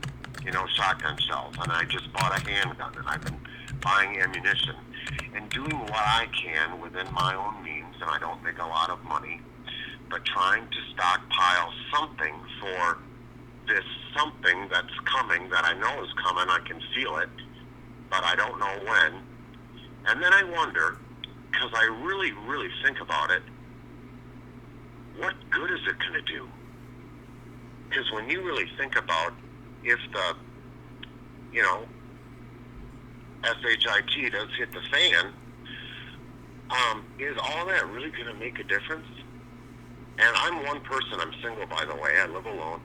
shotgun shells. And I just bought a handgun. And I've been buying ammunition. And doing what I can within my own means. And I don't make a lot of money. But trying to stockpile something for this something that's coming, that I know is coming. I can feel it. But I don't know when. And then I wonder, because I really, really think about it, what good is it going to do? Because when you really think about if the, SHIT does hit the fan, is all that really going to make a difference? And I'm one person, I'm single, by the way, I live alone.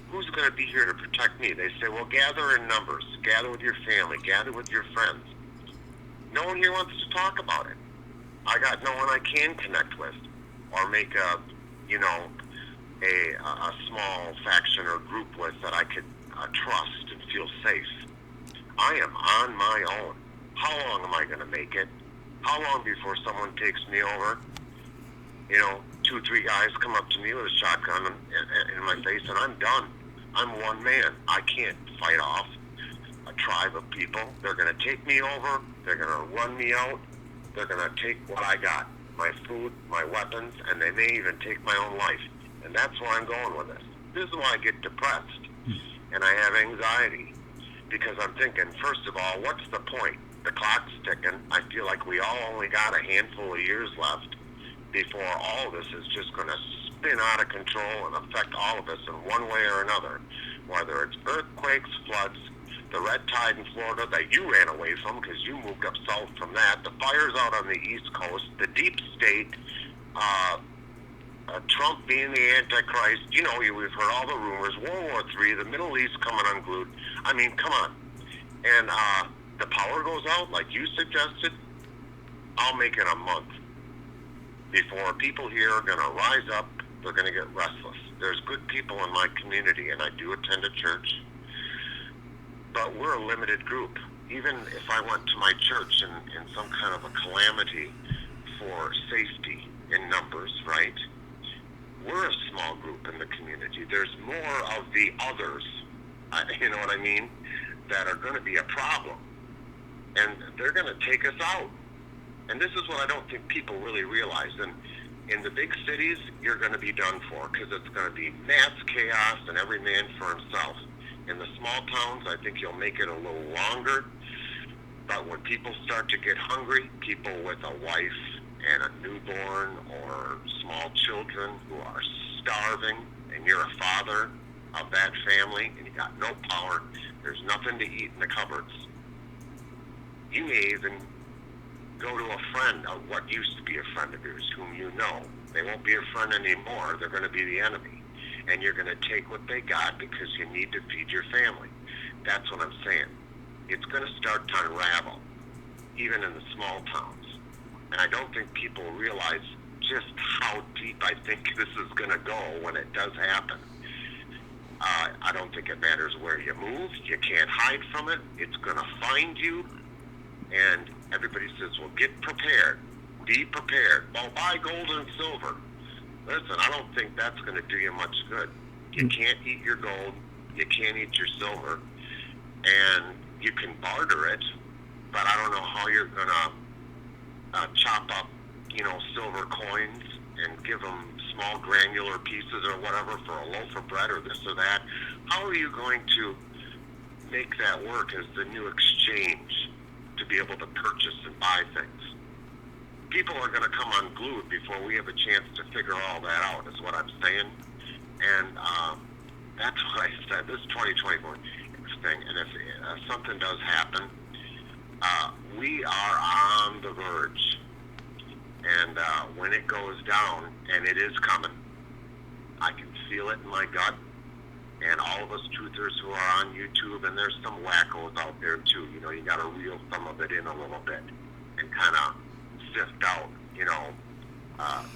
Who's going to be here to protect me? They say, well, gather in numbers, gather with your family, gather with your friends. No one here wants to talk about it. I got no one I can connect with or make a small faction or group with that I could trust and feel safe. I am on my own. How long am I going to make it? How long before someone takes me over? 2, 3 guys come up to me with a shotgun in my face, and I'm done. I'm one man. I can't fight off a tribe of people. They're going to take me over. They're going to run me out. They're going to take what I got, my food, my weapons, and they may even take my own life. And that's where I'm going with this. This is why I get depressed, and I have anxiety, because I'm thinking, first of all, what's the point? The clock's ticking. I feel like we all only got a handful of years left before all of this is just going to spin out of control and affect all of us in one way or another, whether it's earthquakes, floods, the red tide in Florida that you ran away from because you moved up south from that, the fires out on the East Coast, the deep state, Trump being the Antichrist, we've heard all the rumors, World War III, the Middle East coming unglued. I mean, come on. And the power goes out, like you suggested, I'll make it a month before people here are going to rise up. They're going to get restless. There's good people in my community, and I do attend a church, but we're a limited group. Even if I went to my church in some kind of a calamity for safety in numbers, right? We're a small group in the community. There's more of the others, you know what I mean, that are going to be a problem. And they're going to take us out. And this is what I don't think people really realize. And in the big cities, you're going to be done for because it's going to be mass chaos and every man for himself. In the small towns, I think you'll make it a little longer. But when people start to get hungry, people with a wife and a newborn or small children who are starving, and you're a father of that family, and you got no power, there's nothing to eat in the cupboards. You may even go to a friend of what used to be a friend of yours, whom you know. They won't be a friend anymore. They're going to be the enemy. And you're going to take what they got because you need to feed your family. That's what I'm saying. It's going to start to unravel, even in the small towns. And I don't think people realize just how deep I think this is going to go when it does happen. I don't think it matters where you move. You can't hide from it. It's going to find you. And everybody says, well, get prepared. Be prepared. Well, buy gold and silver. Listen, I don't think that's going to do you much good. You can't eat your gold. You can't eat your silver. And you can barter it, but I don't know how you're going to chop up, silver coins and give them small granular pieces or whatever for a loaf of bread or this or that. How are you going to make that work as the new exchange to be able to purchase and buy things? People are going to come unglued before we have a chance to figure all that out, is what I'm saying. And that's what I said. This is 2024 thing. And if something does happen, we are on the verge. And when it goes down, and it is coming, I can feel it in my gut. and all of us truthers who are on YouTube, and there's some wackos out there too. You know, you got to reel some of it in a little bit and kind of sift out, you know,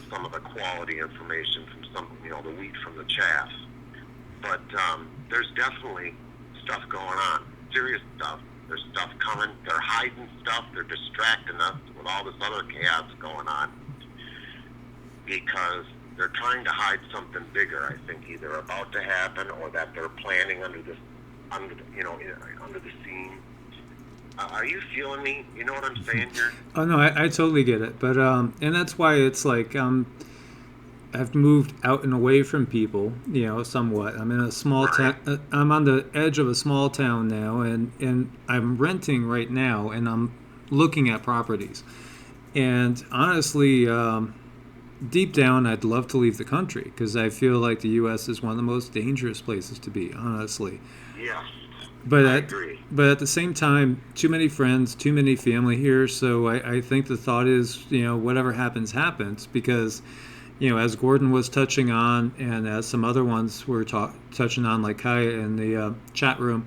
some of the quality information from some, you know, the wheat from the chaff. But there's definitely stuff going on, serious stuff. There's stuff coming. They're hiding stuff. They're distracting us with all this other chaos going on because they're trying to hide something bigger, I think, either about to happen or that they're planning under the scene. Are you feeling me? You know what I'm saying here? Oh no, I totally get it. But and that's why it's like I've moved out and away from people, you know, somewhat. I'm in a small town. I'm on the edge of a small town now, and I'm renting right now, and I'm looking at properties. And honestly, deep down, I'd love to leave the country because I feel like the U.S. is one of the most dangerous places to be, honestly. Yeah. But I agree. But at the same time, too many friends, too many family here. So I think the thought is, you know, whatever happens, happens. Because, you know, as Gordon was touching on, and as some other ones were touching on, like Kaya in the chat room,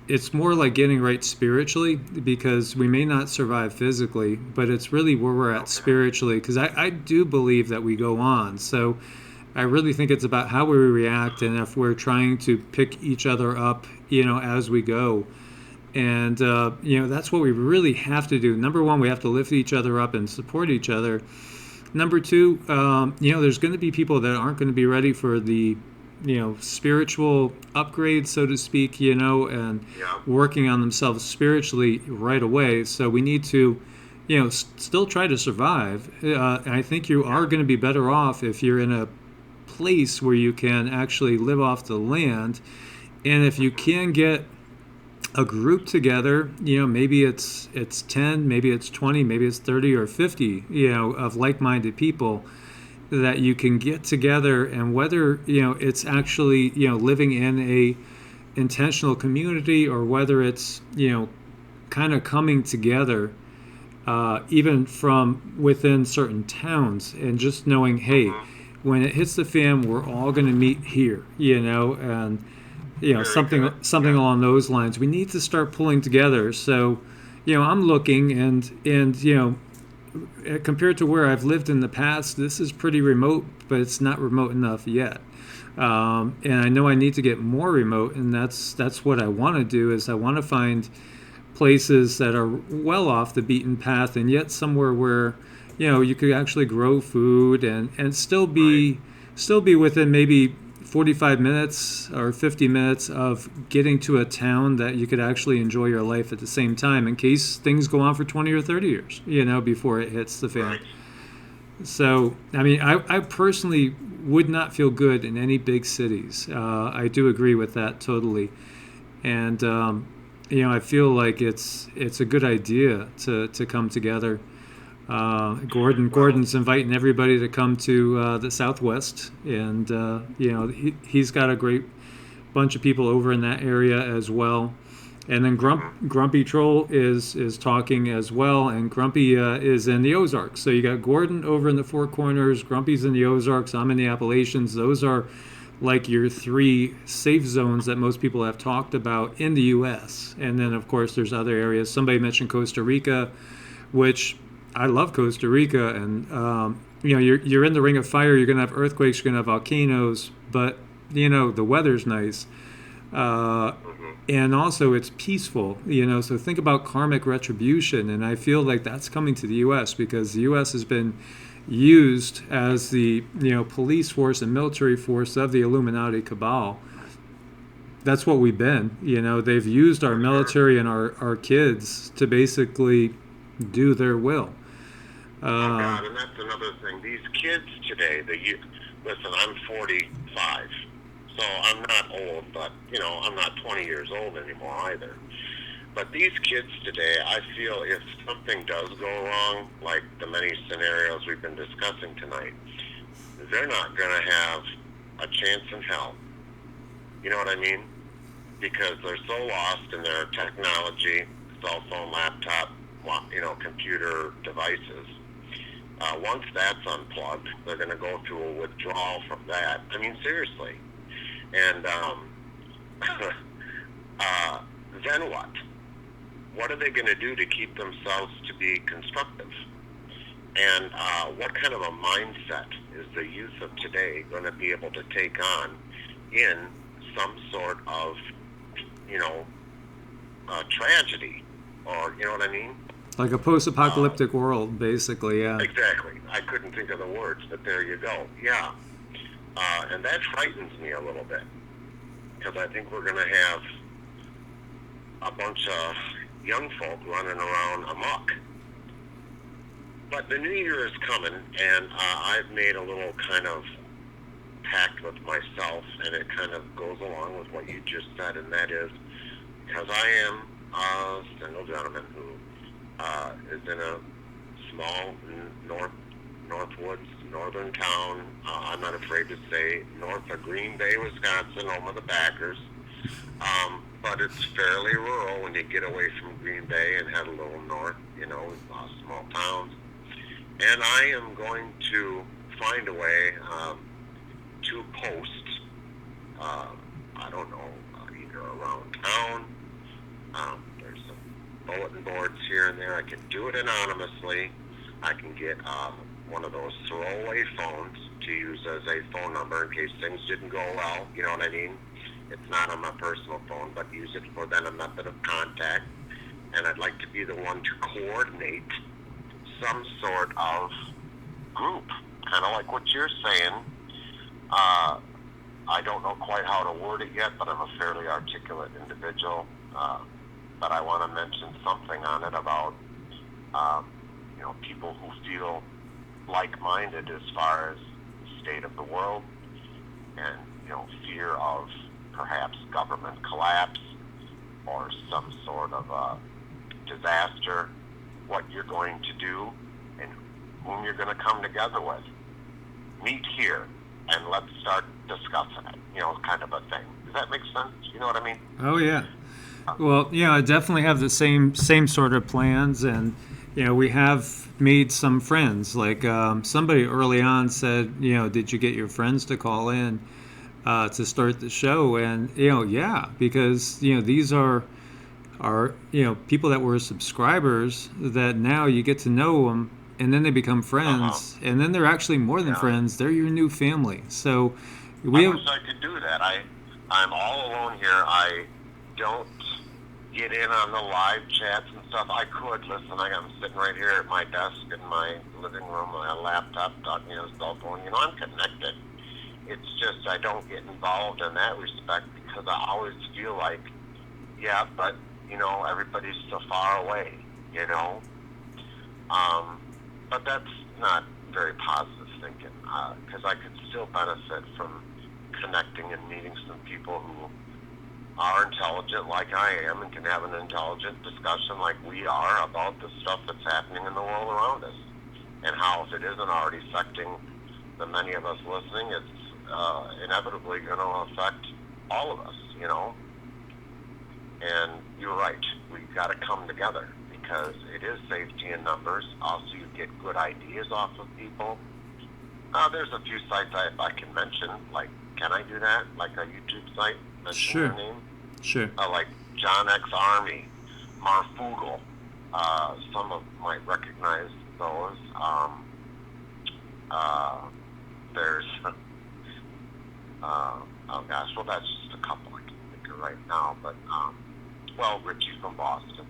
it's more like getting right spiritually, because we may not survive physically, but it's really where we're at spiritually. Because I do believe that we go on. So I really think it's about how we react, and if we're trying to pick each other up, you know, as we go. And, you know, that's what we really have to do. Number one, we have to lift each other up and support each other. Number two, you know, there's going to be people that aren't going to be ready for the, you know, spiritual upgrade, so to speak, you know, and working on themselves spiritually right away. So we need to, you know, still try to survive. And I think you are going to be better off if you're in a place where you can actually live off the land. And if you can get a group together, you know, maybe it's 10, maybe it's 20, maybe it's 30 or 50, you know, of like-minded people that you can get together, and whether, you know, it's actually, you know, living in a intentional community, or whether it's, you know, kind of coming together, even from within certain towns, and just knowing, hey, when it hits the fan, we're all going to meet here, you know, and, you know, something along those lines. We need to start pulling together. So, you know, I'm looking, and you know, compared to where I've lived in the past, this is pretty remote, but it's not remote enough yet. And I know I need to get more remote, and that's what I want to do. Is I want to find places that are well off the beaten path, and yet somewhere where, you know, you could actually grow food and still be within maybe 45 minutes or 50 minutes of getting to a town that you could actually enjoy your life at the same time, in case things go on for 20 or 30 years, you know, before it hits the fan. So, I mean, I personally would not feel good in any big cities. I do agree with that totally. And, you know, I feel like it's a good idea to come together. Gordon's inviting everybody to come to the Southwest, and you know, he's got a great bunch of people over in that area as well. And then Grumpy Troll is talking as well, and Grumpy is in the Ozarks. So you got Gordon over in the Four Corners, Grumpy's in the Ozarks, I'm in the Appalachians. Those are like your three safe zones that most people have talked about in the U.S. And then, of course, there's other areas. Somebody mentioned Costa Rica, which I love Costa Rica, and you know, you're in the ring of fire. You're gonna have earthquakes. You're gonna have volcanoes, but you know, the weather's nice, and also it's peaceful. You know, so think about karmic retribution, and I feel like that's coming to the U.S. because the U.S. has been used as the, you know, police force and military force of the Illuminati Cabal. That's what we've been. You know, they've used our military and our kids to basically do their will. Oh God, and that's another thing. These kids today, listen, I'm 45, so I'm not old, but, you know, I'm not 20 years old anymore either. But these kids today, I feel if something does go wrong, like the many scenarios we've been discussing tonight, they're not going to have a chance in hell. You know what I mean? Because they're so lost in their technology, cell phone, laptop, you know, computer devices. Once that's unplugged, they're going to go through a withdrawal from that. I mean, seriously. And then what? What are they going to do to keep themselves to be constructive? And what kind of a mindset is the youth of today going to be able to take on in some sort of, tragedy? Or, you know what I mean? Like a post-apocalyptic world, basically, yeah. Exactly. I couldn't think of the words, but there you go. Yeah. And that frightens me a little bit, because I think we're going to have a bunch of young folk running around amok. But the new year is coming, and I've made a little kind of pact with myself, and it kind of goes along with what you just said, and that is, because I am a single gentleman who is in a small northern town. I'm not afraid to say north of Green Bay, Wisconsin, home of the Packers. But it's fairly rural when you get away from Green Bay and head a little north, small towns. And I am going to find a way to post, I don't know, either around town. There's some bulletin boards here and there. I can do it anonymously. I can get one of those throwaway phones to use as a phone number in case things didn't go well. You know what I mean? It's not on my personal phone, but use it for then a method of contact. And I'd like to be the one to coordinate some sort of group, kind of like what you're saying. I don't know quite how to word it yet, but I'm a fairly articulate individual. But I want to mention something on it about, people who feel like-minded as far as the state of the world and, fear of perhaps government collapse or some sort of disaster, what you're going to do and whom you're going to come together with. Meet here and let's start discussing it, kind of a thing. Does that make sense? You know what I mean? Oh, yeah. Well, I definitely have the same sort of plans, and we have made some friends. Like somebody early on said, did you get your friends to call in to start the show? And yeah, because these are people that were subscribers that now you get to know them, and then they become friends, and then they're actually more than friends. They're your new family. So I wish I could do that. I'm all alone here. I don't get in on the live chats and stuff. I could listen. I'm sitting right here at my desk in my living room, my laptop, talking on a cell phone. I'm connected. It's just I don't get involved in that respect because I always feel like, yeah, but everybody's so far away. But that's not very positive thinking because I could still benefit from connecting and meeting some people who are intelligent like I am and can have an intelligent discussion like we are about the stuff that's happening in the world around us and how if it isn't already affecting the many of us listening, it's inevitably going to affect all of us, And you're right, we've got to come together because it is safety in numbers. Also, you get good ideas off of people. There's a few sites I can mention, like, can I do that? Like a YouTube site? Mention Sure. your name? Sure. Like John X Army, Marfugal. Some of might recognize those. There's, oh gosh, well that's just a couple I can think of right now, but, Richie from Boston.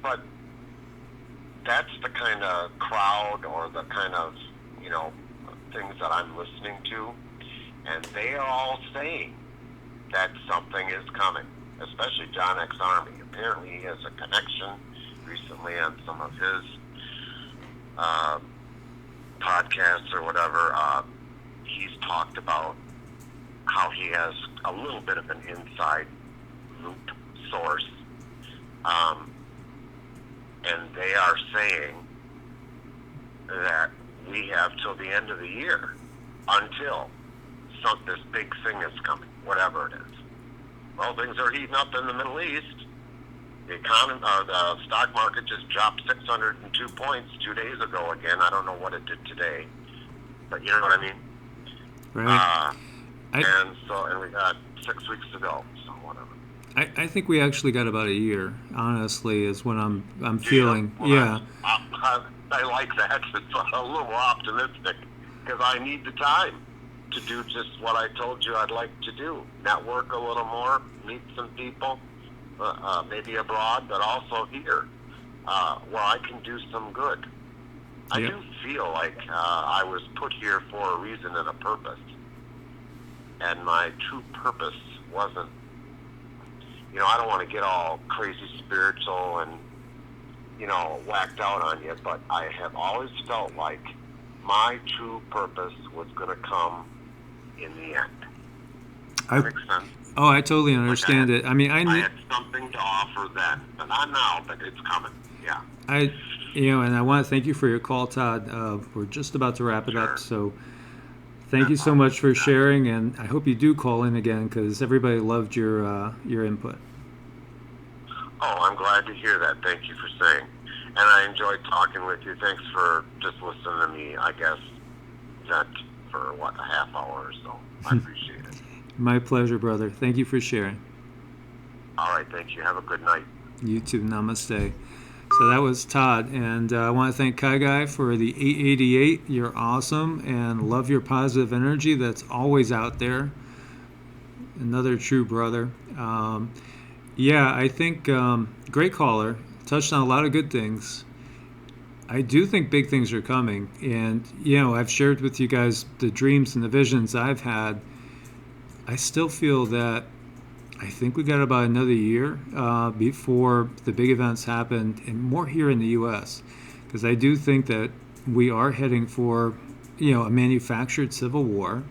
But that's the kind of crowd or the kind of, things that I'm listening to, and they are all saying that something is coming, especially John X Army. Apparently he has a connection recently on some of his podcasts or whatever. He's talked about how he has a little bit of an inside loop source, and they are saying that we have till the end of the year until this big thing is coming, whatever it is. Well, things are heating up in the Middle East. The economy, the stock market just dropped 602 points 2 days ago again. I don't know what it did today, but you know what I mean? Right. I, and we got 6 weeks to go, so whatever. I think we actually got about a year. Honestly, is what I'm Do you? feeling. Well, Yeah. I like that. It's a little more optimistic because I need the time to do just what I told you I'd like to do. Network a little more, meet some people, maybe abroad, but also here, where I can do some good. I Yep. do feel like I was put here for a reason and a purpose. And my true purpose wasn't, I don't want to get all crazy spiritual and, whacked out on you, but I have always felt like my true purpose was going to come in the end. That makes sense? Oh, I totally understand it. I mean, I had something to offer then, but not now, but it's coming. Yeah. And I want to thank you for your call, Todd. We're just about to wrap it Sure. up, so thank you so much for sharing, and I hope you do call in again because everybody loved your input. Oh, I'm glad to hear that. Thank you for saying. And I enjoyed talking with you. Thanks for just listening to me, I guess, vent for, a half hour or so. I appreciate it. My pleasure, brother. Thank you for sharing. All right, thank you. Have a good night. You too. Namaste. So that was Todd, and I want to thank QiGong for the 888. You're awesome, and love your positive energy that's always out there. Another true brother. I think great caller. Touched on a lot of good things. I do think big things are coming, and I've shared with you guys the dreams and the visions I've had. I still feel that I think we got about another year before the big events happen, and more here in the U.S. Because I do think that we are heading for, a manufactured civil war,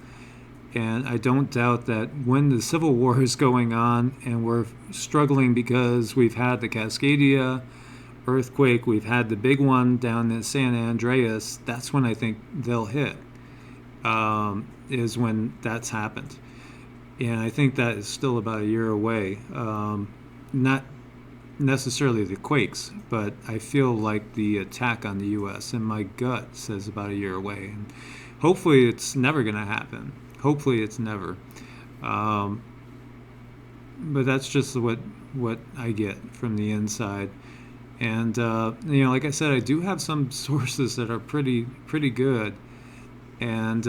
and I don't doubt that when the civil war is going on and we're struggling because we've had the Cascadia earthquake, we've had the big one down in San Andreas. That's when I think they'll hit. Is when that's happened. And I think that is still about a year away. Not necessarily the quakes, but I feel like the attack on the U.S. and my gut says about a year away. And hopefully it's never going to happen. Hopefully it's never. But that's just what I get from the inside. And, like I said, I do have some sources that are pretty good. And,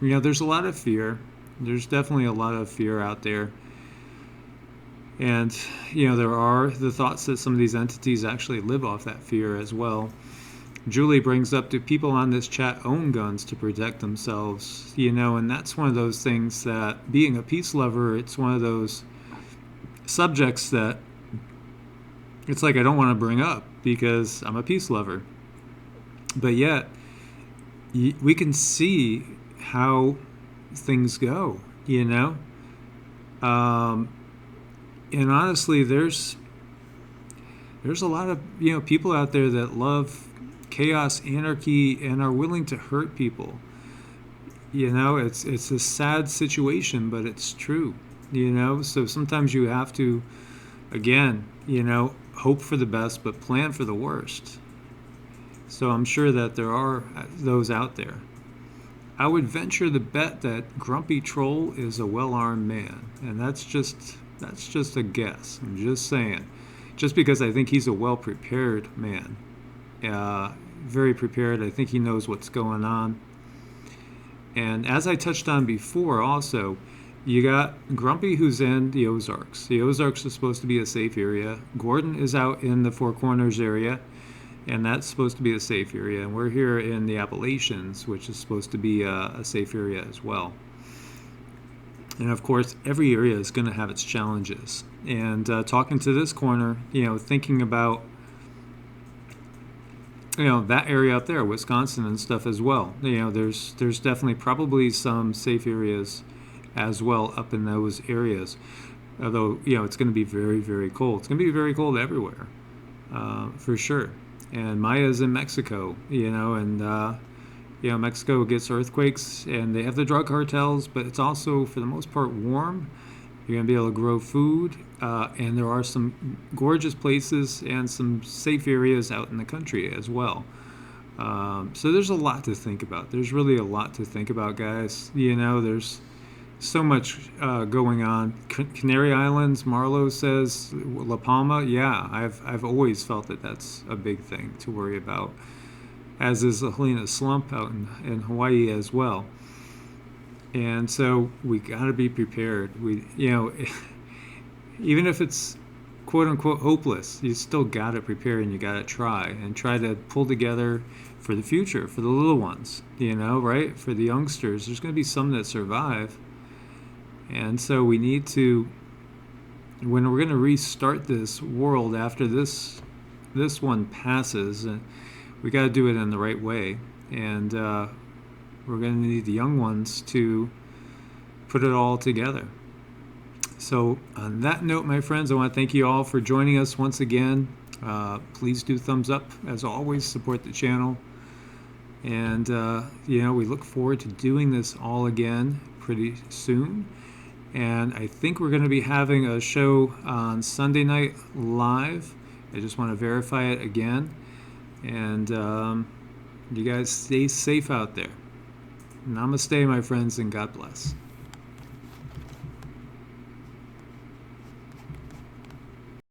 there's a lot of fear. There's definitely a lot of fear out there. And, there are the thoughts that some of these entities actually live off that fear as well. Julie brings up, do people on this chat own guns to protect themselves? And that's one of those things that, being a peace lover, it's one of those subjects that it's like I don't want to bring up because I'm a peace lover. But yet, we can see how things go, and honestly, there's a lot of people out there that love chaos, anarchy, and are willing to hurt people. It's a sad situation, but it's true. So sometimes you have to, again, hope for the best, but plan for the worst. So I'm sure that there are those out there. I would venture the bet that Grumpy Troll is a well-armed man, and that's just a guess. I'm just saying, just because I think he's a well-prepared man, very prepared. I think he knows what's going on. And as I touched on before, also, you got Grumpy, who's in the Ozarks. The Ozarks is supposed to be a safe area. Gordon is out in the Four Corners area, and that's supposed to be a safe area. And we're here in the Appalachians, which is supposed to be a safe area as well. And of course, every area is going to have its challenges. And talking to this corner, thinking about, that area up there, Wisconsin and stuff as well. There's definitely probably some safe areas as well up in those areas. Although, it's going to be very, very cold. It's going to be very cold everywhere, for sure. And Maya's in Mexico, and Mexico gets earthquakes, and they have the drug cartels, but it's also, for the most part, warm. You're going to be able to grow food, and there are some gorgeous places and some safe areas out in the country as well. So there's a lot to think about. There's really a lot to think about, guys. so much going on. Canary Islands, Marlo says, La Palma. Yeah, I've always felt that that's a big thing to worry about, as is the Helena slump out in Hawaii as well. And so we got to be prepared. We, even if it's quote unquote hopeless, you still got to prepare, and you got to try to pull together for the future, for the little ones, right? For the youngsters, there's going to be some that survive. And so we need to, when we're going to restart this world after this one passes, we got to do it in the right way. And we're going to need the young ones to put it all together. So on that note, my friends, I want to thank you all for joining us once again. Please do thumbs up, as always, support the channel. And, we look forward to doing this all again pretty soon. And I think we're going to be having a show on Sunday night live. I just want to verify it again. And you guys stay safe out there. Namaste, my friends, and God bless.